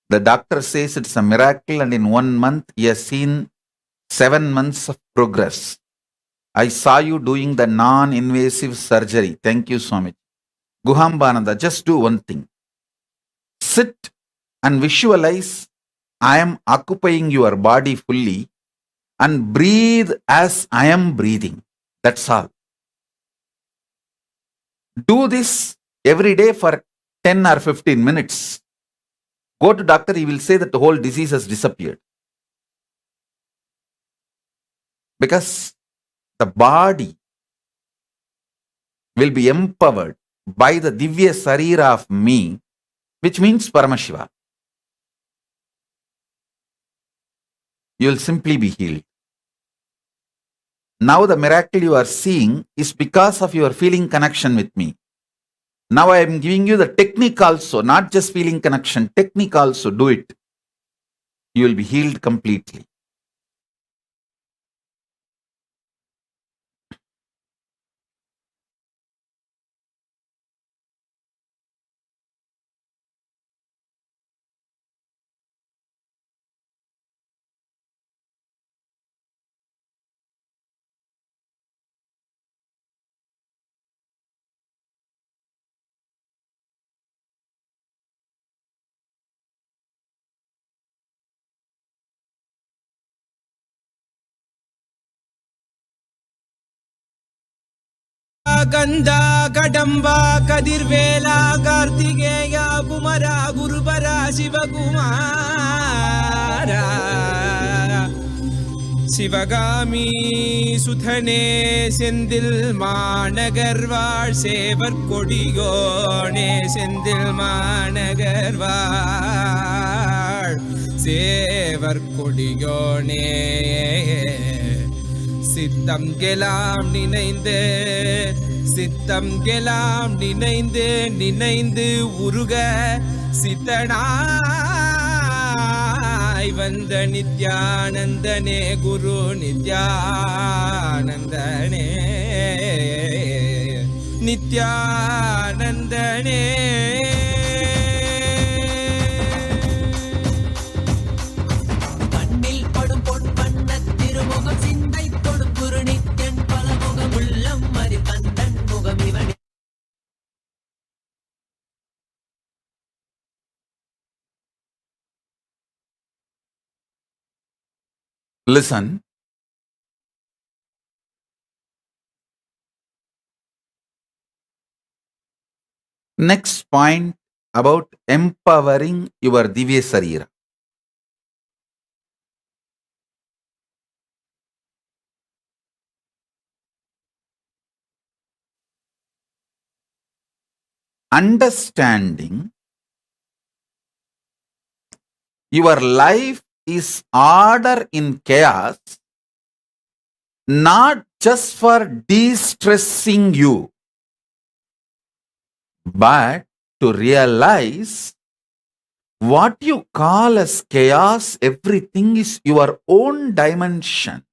A: The doctor says it's a miracle, and in 1 month he has seen 7 months of progress. I saw you doing the non-invasive surgery. Thank you, Swamiji. Guhambananda, just do one thing. Sit and visualize I am occupying your body fully and breathe as I am breathing. That's all. Do this every day for 10 or 15 minutes. Go to doctor, he will say that the whole disease has disappeared. Because the body will be empowered by the Divya Shareera of me, which means Paramashiva. You will simply be healed. Now the miracle you are seeing is because of your feeling connection with me. Now I am giving you the technique also, not just feeling connection, technique also, do it. You will be healed completely.
B: கந்தா கடம்பா கதிர்வேலா கார்த்திகேயா குமரா குருபரா சிவகுமாரா சிவகாமி சுதனே செந்தில் மாநகர்வாழ் சேவர் கொடியோனே செந்தில் மாநகர்வாழ் சேவர் கொடியோனே சித்தம் கெலாம் நினைந்து சித்தம் கெலாம் நினைந்து நினைந்து உருக சித்தனாய் வந்த நித்யானந்தனே குரு நித்யானந்தனே நித்யானந்தனே
A: Listen. Next point about empowering your Divya Shareera. Understanding your life is order in chaos, not just for de-stressing you, but to realize what you call as chaos, everything is your own dimension.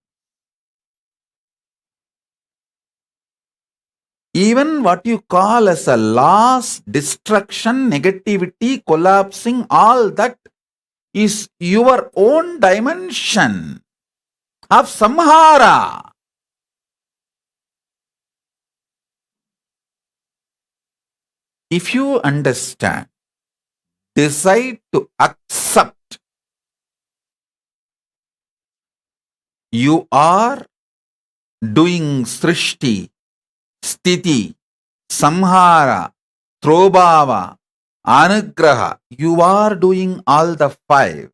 A: Even what you call as a loss, destruction, negativity, collapsing, all that is your own dimension of samhara. If you understand, decide to accept, you are doing srishti, sthiti, samhara, throbhava, anugraha. You are doing all the five.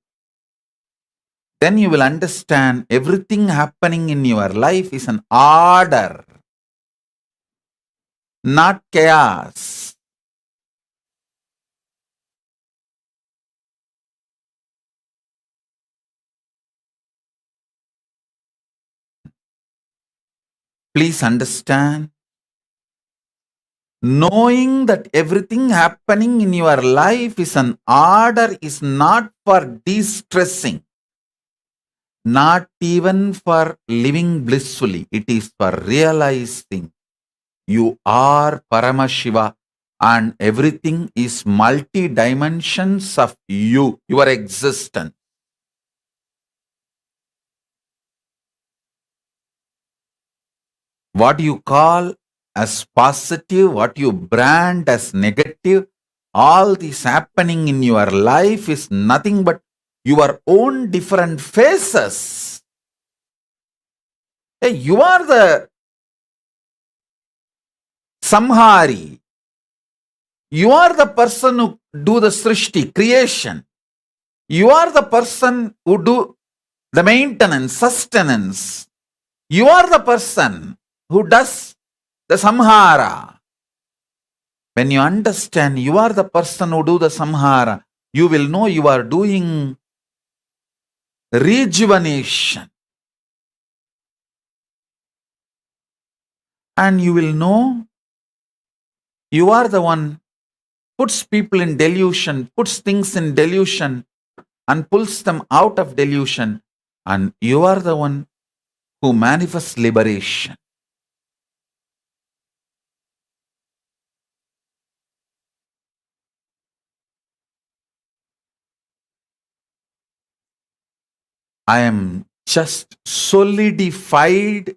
A: Then you will understand everything happening in your life is an order, not chaos. Please understand, knowing that everything happening in your life is an order is not for de-stressing, not even for living blissfully. It is for realizing you are Paramashiva and everything is multi-dimensions of you, your existence. What you call as positive, what you brand as negative, all this happening in your life is nothing but your own different phases. Hey, you are the samhari. You are the person who do the srishti, creation. You are the person who do the maintenance, sustenance. You are the person who does the samhara. When you understand you are the person who do the samhara, you will know you are doing rejuvenation. And you will know you are the one puts people in delusion, puts things in delusion and pulls them out of delusion. And you are the one who manifests liberation. I am just solidified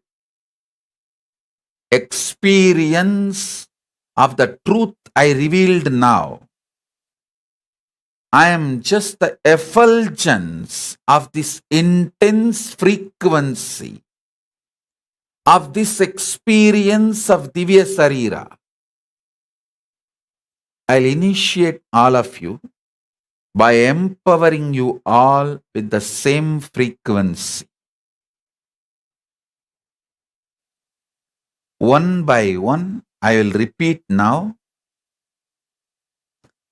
A: experience of the truth I revealed now. I am just the effulgence of this intense frequency of this experience of Divya Shareera, I'll initiate all of you by empowering you all with the same frequency. One by one, I will repeat now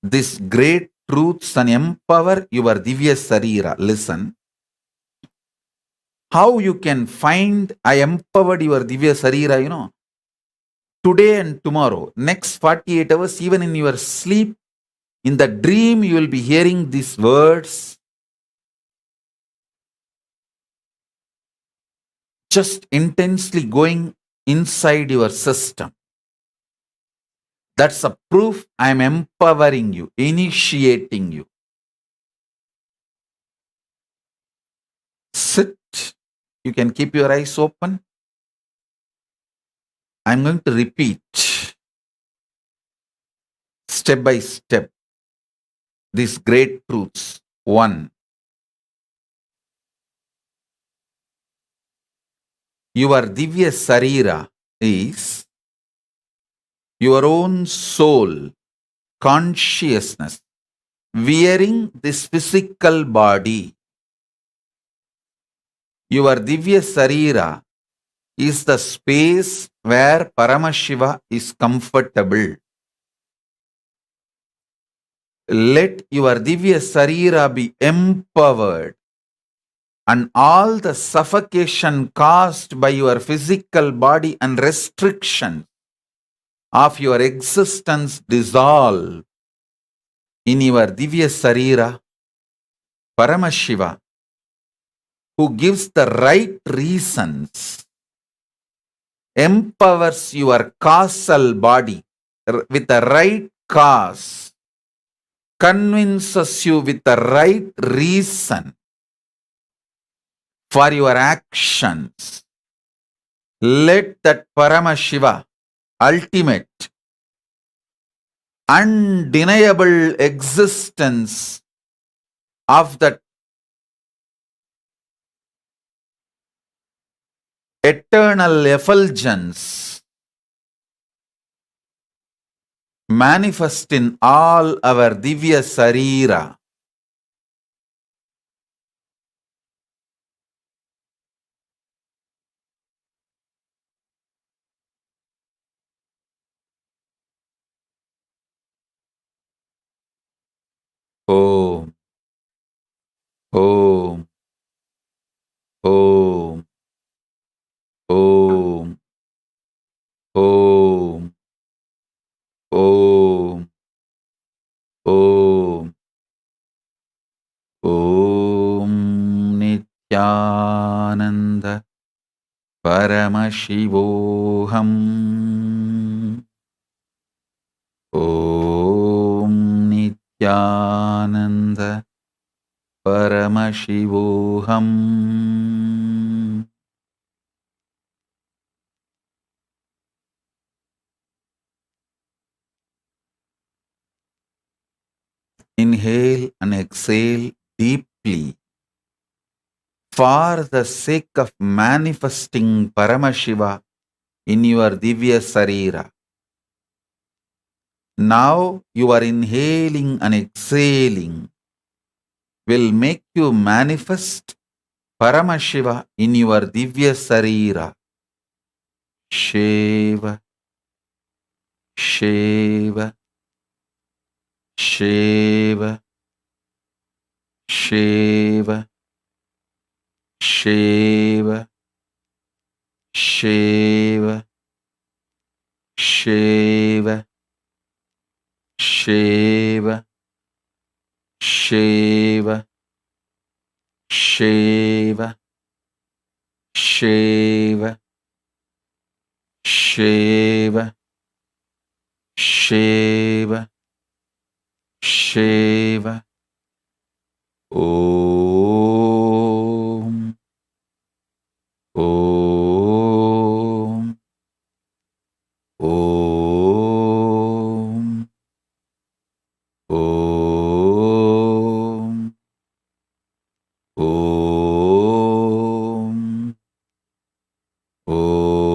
A: these great truths and empower your Divya Shareera. Listen. How you can find I empowered your Divya Shareera, today and tomorrow, next 48 hours, even in your sleep, in the dream, you will be hearing these words, just intensely going inside your system. That's a proof I am empowering you, initiating you. Sit. You can keep your eyes open. I'm going to repeat step by step these great truths. 1. Your Divya Shareera is your own soul, consciousness, wearing this physical body. Your Divya Shareera is the space where Paramashiva is comfortable. Let your Divya Shareera be empowered, and all the suffocation caused by your physical body and restriction of your existence dissolve. In your Divya Shareera, Paramashiva, who gives the right reasons, empowers your causal body with the right cause, convinces you with the right reason for your actions. Let that Paramashiva, ultimate, undeniable existence of that eternal effulgence manifest in all our Divya Shareera. Om, Om, Om, Om, Om, Om, Om, Om Nithyananda Paramashivoham. Om Nithyananda Paramashivoham. Inhale and exhale deeply for the sake of manifesting Paramashiva in your Divya Shareera. Now you are inhaling and exhaling will make you manifest Paramashiva in your Divya Shareera. Shiva, Shiva, Shiva, Shiva, Shiva, Shiva, Shiva, Shiva, Shiva, Shiva, Shiva, Shiva, Shiva, Shiva. Om, Om, Om, Om, Om, Om.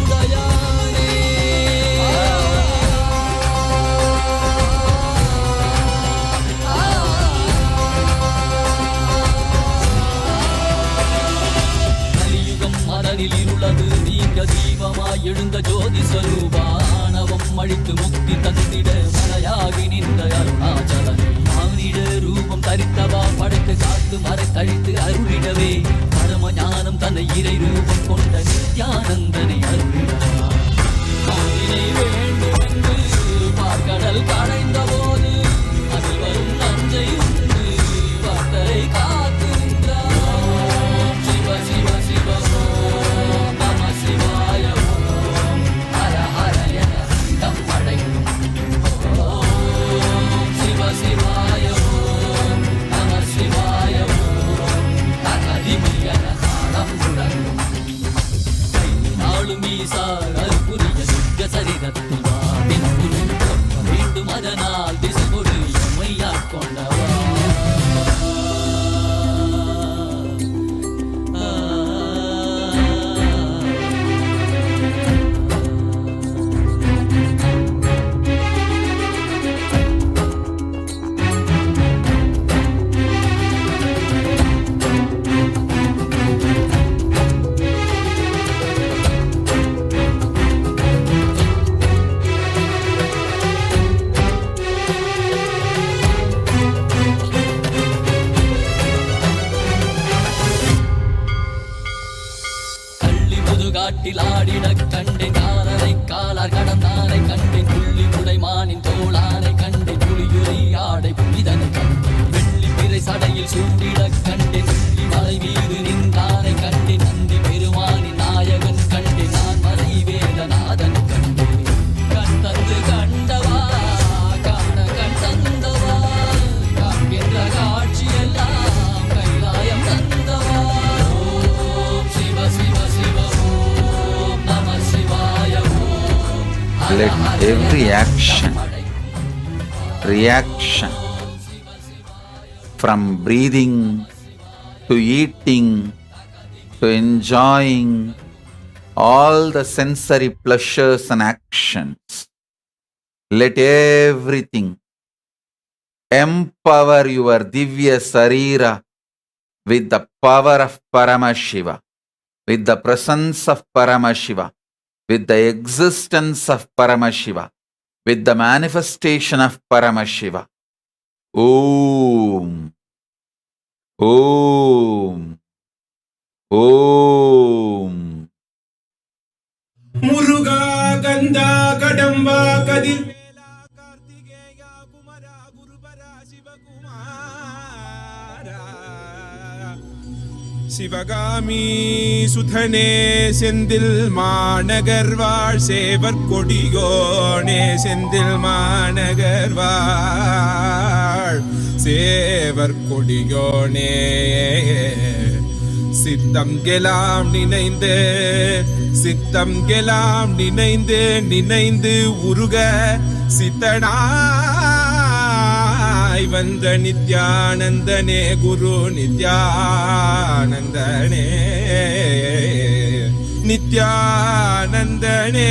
C: ஸ்வரூபானவம் அழித்து முக்தி தந்திட மலையாகி நின்ற அருணாச்சலனே மானிட ரூபம் தரித்தவா படைத்து காத்து மறைத்தழித்து அருளிடவே பரம ஞானம் தன்னை இறை ரூபம் கொண்ட நித்யானந்தனை அருளிடவா காதினை வேண்டும் என்று பார்க்கடல் கடைந்த போது அதில் வரும் நஞ்சை உண்டு பக்தரை காத்து நின்றார் சிவ சிவ சிவ ஓம் நம சிவாய ஓம் ஹர ஹர என சங்கம் அடைக்கும் ஓம் சிவ சிவாய ஓம் நம சிவாய ஓம் தகதிமி என தாளம் முழங்கும் நாளும் ஈசா அற்புரிய துர்க்க சரீரத்தில் வா பின்புறம் கொண்ட வேண்டும் அதனால் திசை கொடு எம்மையாட் கொண்டவா காட்டில் ஆடிட கண்டேன் காலரை காலார் கடந்தானை கண்டேன் புள்ளி முடைமானின் தோளானை கண்டேன் புலியுரை ஆடை புனிதனை கண்டேன் வெள்ளி பிறை சடையில் சூடிட கண்டேன் வெள்ளி மலை மீது நின்றானை கண்டேன் நந்தி பெருமானின் நாயகன் கண்டேன் நான் மலை வேதநாதன் கண்டேன் கண் தந்து கண்டவா காண கண் தந்தவா காண்கின்ற காட்சியெல்லாம் கைலாயம் தந்தவா ஓம் Shiva Shiva Shiva
A: let every action, reaction, from breathing to eating to enjoying all the sensory pleasures and actions, let everything empower your Divya Shareera with the power of Paramashiva, with the presence of Paramashiva, with the existence of Paramashiva, with the manifestation of Paramashiva. Om, Om, Om.
B: முருகா கந்தா கடம்பா கதிர் வேலா கார்த்திகேயா குமரா குருபரா சிவகுமாரா சிவகாமி சுதனே செந்தில் மாநகர் வாழ் சேவர் கொடியோனே செந்தில் மாநகர் வாழ் சேவர் கொடியோனே சித்தம் கெலாம் நினைந்து சித்தம் கெலாம் நினைந்து நினைந்து உருக சித்தனாய் வந்த நித்யானந்தனே குரு நித்யானந்தனே நித்யானந்தனே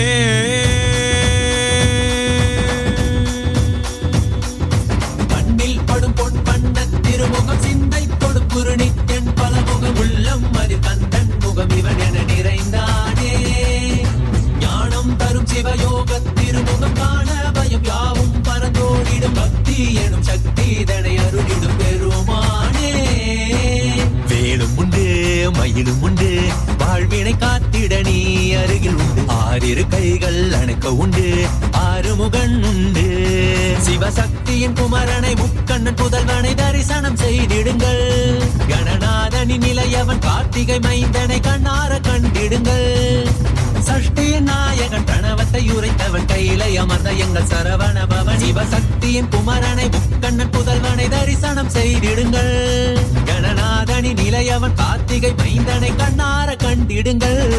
D: மண்ணில் படும் பொன் வண்ண திருமுகம் சிந்தை கொடுக்குரு நித்யன் பலமுகம் உள்ளம் அது கந்தன் முகம் இவன் என நிறைந்தானே ஞானம் தரும் சிவயோக திருமுகம் காண பயம் யாவும் பரந்தோடிடும் பக்தி எனும் சக்தி இதனை அருளிடும் பெருமானே வேலும் உண்டு மயிலும் உண்டு வாழ்வினை காத்திட நீ அருகில் உண்டு ஆறிரு கைகள் அணைக்க உண்டு ஆறுமுகன் உண்டு சிவசக்தியின் குமரனை முக்கண்ணன் புதல்வனை தரிசனம் செய்திடுங்கள் கணநாதனின் நிலையவன் கார்த்திகை மைந்தனை கண்ணார கண்டிடுங்கள் சஷ்டியின் நாயகன் பிரணவத்தை உரைத்தவன் கையிலை அமர்ந்த எங்கள் சரவண பவன் சிவசக்தியின் குமரனை முக்கண்ணன் புதல்வனை தரிசனம் செய்திடுங்கள் கணநாதனின் நிலையவன் கார்த்திகை மைந்தனை கண்ணார கண்டிடுங்கள்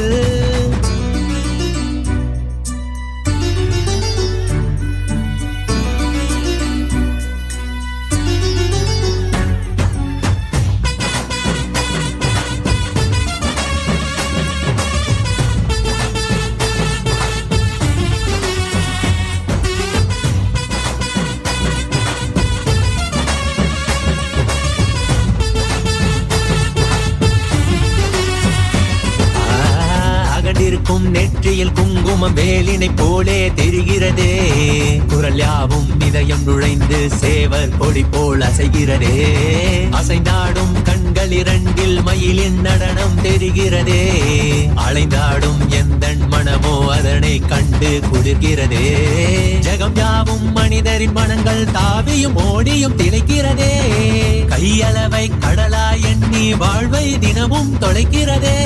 D: குங்குமம் வேலினை போலே தெரிகிறதே. குரல் யாவும் இதயம் நுழைந்து சேவர் கொடி போல் அசைகிறதே. அசைந்தாடும் கண்கள் இரண்டில் மயிலின் நடனம் தெரிகிறதே. அலைந்தாடும் எந்தன் மனமோ அதனை கண்டு குளிர்கிறதே. ஜகம் யாவும் மனிதரின் மனங்கள் தாவியும் ஓடியும் திளைக்கிறதே. கையளவை கடலாய் எண்ணி வாழ்வை தினமும் தொலைக்கிறதே.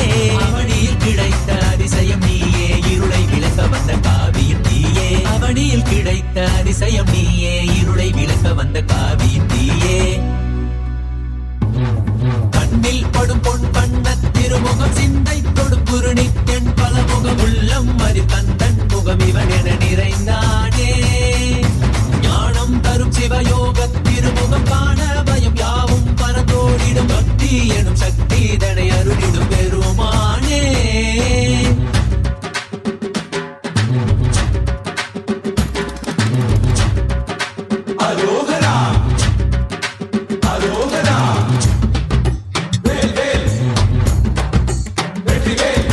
D: அவனியில் கிடைத்த அதிசயம் நீயே, இருளை விளக்க வந்த காவியம் நீயே. அவனியில் கிடைத்த அதிசயம் நீயே, இருளை விளக்க வந்த காவியம் நீயே. கண்ணில் படும் பொன் வண்ண திருமுகம் சிந்தை தொடும் குருணி தென் பல முகம் உள்ளம் மறி கந்தன் முகம் இவன் என நிறைந்தானே. ஞானம் தரும் சிவயோக திருமுகம் காண பயம் யாவும் பரந்தோடிடும் பக்தி எனும் சக்தி இதனை அருளிடும் பெருமானே.
B: அரோகரா அரோகரா வேல் வேல் வெற்றி வேல்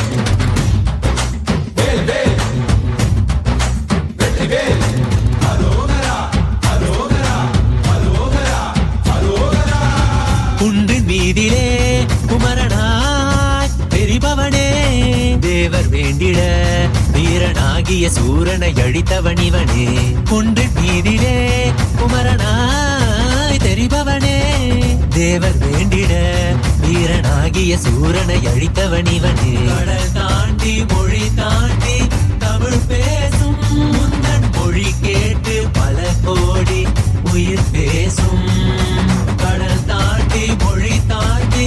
B: வேல் வேல் வெற்றி வேல் அரோகரா அரோகரா அரோகரா அரோகரா.
D: குன்றின் மீதிலே குமரனாய் தெரிபவனே. தேவர் வேண்டிட வீரனாகிய சூரனை அழித்தவன் இவனே. குன்றின் மீதிலே குமரனாய் தெரிபவனே. தேவர் வேண்டிட வீரனாகிய சூரனை அழித்தவன் இவனே. கடல் தாண்டி மொழி தாண்டி தமிழ் பேசும் முந்தன் மொழி கேட்டு பல கோடி உயிர் பேசும். கடல் தாண்டி மொழி தாண்டி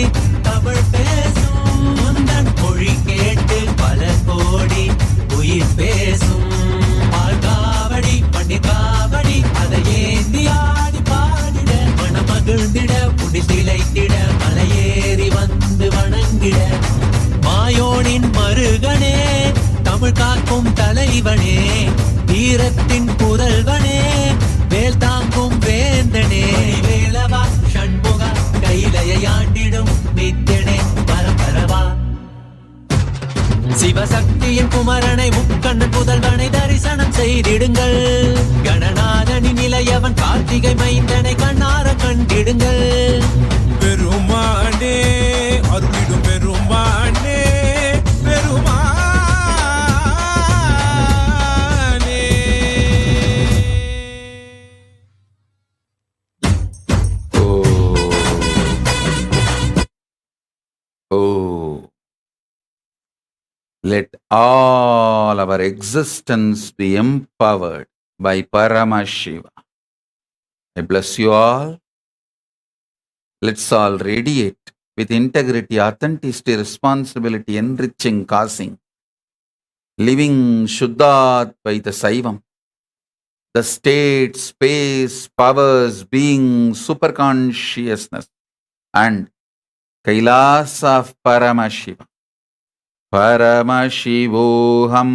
D: தமிழ் பேசும் முந்தன் மொழி கேட்டு பல கோடி உயிர் பேசும். பால்காவடி பண்டிகாவடி அதை ஏந்தி ஆடி பாடிட மனமகிழ்ந்திட புடி திளைத்திட மலையேறி வந்து வணங்கிட. மாயோனின் மருகனே தமிழ் காக்கும் தலைவனே. வீரத்தின் புதல்வனே வேல் தாங்கும் வேந்தனே. வேலவா ஷண்முகா கைலையாண்டிடும் நித்தியனே பரபரவா. சிவசக்தியின் குமரனை முக்கண்ணன் புதல்வனை தரிசனம் செய்திடுங்கள். கணநாதனின் இளையவன் கார்த்திகை மைந்தனை கண்ணார கண்டிடுங்கள்.
B: பெருமானே அருளிடும் பெருமானே பெருமானே.
A: Oh, let all our existence be empowered by Paramashiva. I bless you all. Let's all radiate with integrity, authenticity, responsibility, enriching, causing, living Shuddhat by the Saivam. The state, space, powers, being, superconsciousness, and Kailasa of Paramashiva. Paramashivoham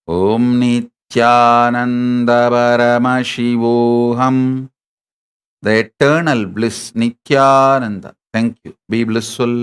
A: Om Nithyananda Paramashivoham. The eternal bliss Nithyananda. Thank you. Be blissful.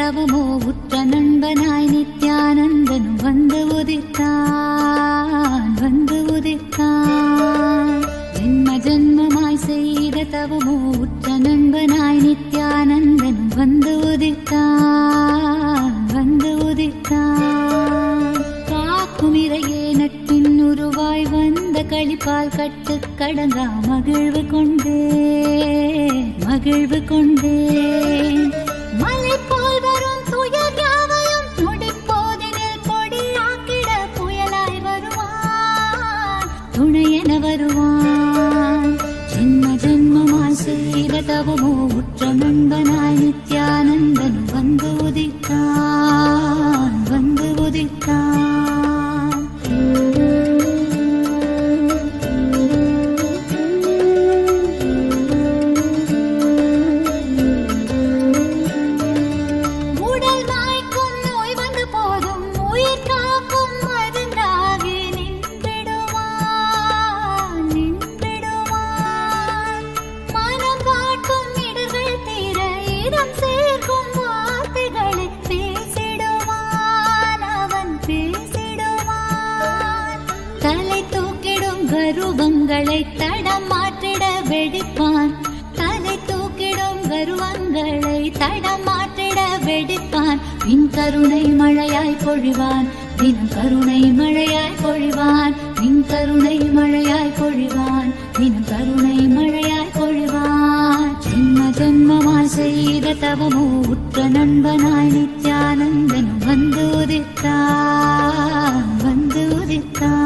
E: தவமோ உற்ற நண்பனாய் நித்யானந்தனும் வந்து உதித்தான், வந்து உதித்தான். ஜென்ம ஜென்மமாய் செய்த தவமோ உற்ற நண்பனாய் நித்யானந்தனும் வந்து உதித்தான், வந்து உதித்தான். காக்கும் இறையே நட்பின் உருவாய் வந்த களிப்பால் கட்டு கடங்கா மகிழ்வு கொண்டே, மகிழ்வு கொண்டே. மலை போல் வரும் துயர் யாவையும் நொடிப்போதினில் பொடியாக்கிட புயலாய் வருவான், துணையென வருவான். ஜென்ம ஜென்மமாய் செய்த தவமோ உற்ற நண்பனாய் நித்யானந்தனும் வந்து உதித்தான், வந்து உதித்தான். கருவங்களை தடம் மாற்றிட வெடிப்பான், தலை தூக்கிடும் கருவங்களை தடம் மாற்றிட வெடிப்பான். பின் கருணை மழையாய் பொழிவான், தினம் கருணை மழையாய் பொழிவான். பின் கருணை மழையாய் பொழிவான், தினம் கருணை மழையாய் பொழிவான். ஜென்ம ஜென்மமாய் செய்த தவமோ உற்ற நண்பனாய் நித்யானந்தனும் வந்து உதித்தான், வந்து உதித்தான்.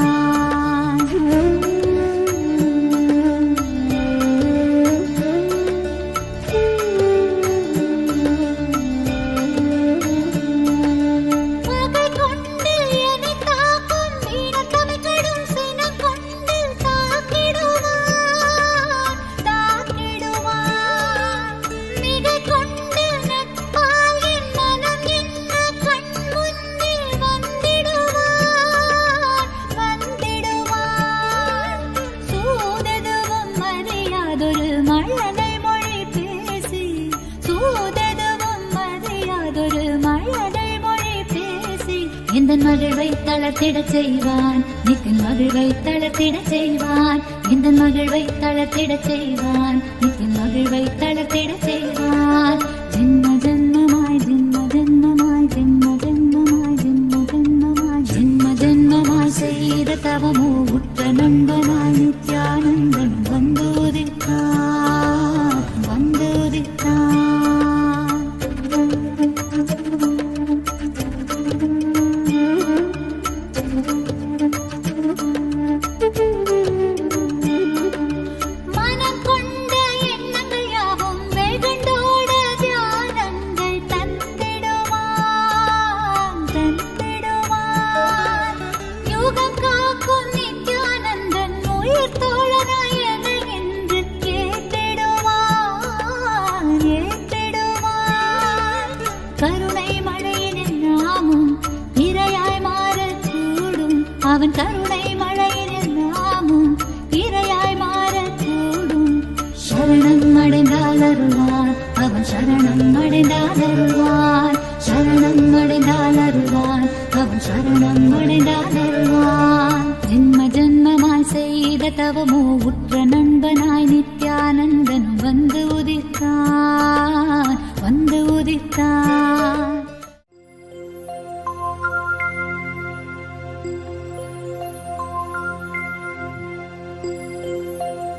E: எந்தன் மகிழ்வை தளர்த்திடச் செய்வான், நித்தின் மகிழ்வை தளர்த்திடச் செய்வான். எந்தன் மகிழ்வை தளர்த்திடச் செய்வான், நித்தின் மகிழ்வை தளர்த்திடச் செய்வான். ஜென்ம ஜென்மமாய் ஜென்ம ஜென்மமாய் ஜென்ம ஜென்மமாய் ஜென்ம ஜென்மமாய் ஜென்ம ஜென்மமாய் செய்த தவமோ உற்ற நண்பனாய் நித்யானந்தன் வந்து உதித்தான், வந்து உதித்தான். அவன் கருணை மழையில் நாமும் இரையாய் மாறக்கூடும். சரணம் அடைந்தால் அருள்வான், அவன் சரணம் அடைந்தால் அருள்வான். சரணம் அடைந்தால் அருள்வான், அவன் சரணம் அடைந்தால் அருள்வான். ஜென்ம ஜென்மமாய் செய்த தவமோ உற்ற நண்பனாய் நித்யானந்தனும் வந்து உதித்தான், வந்து உதித்தான்.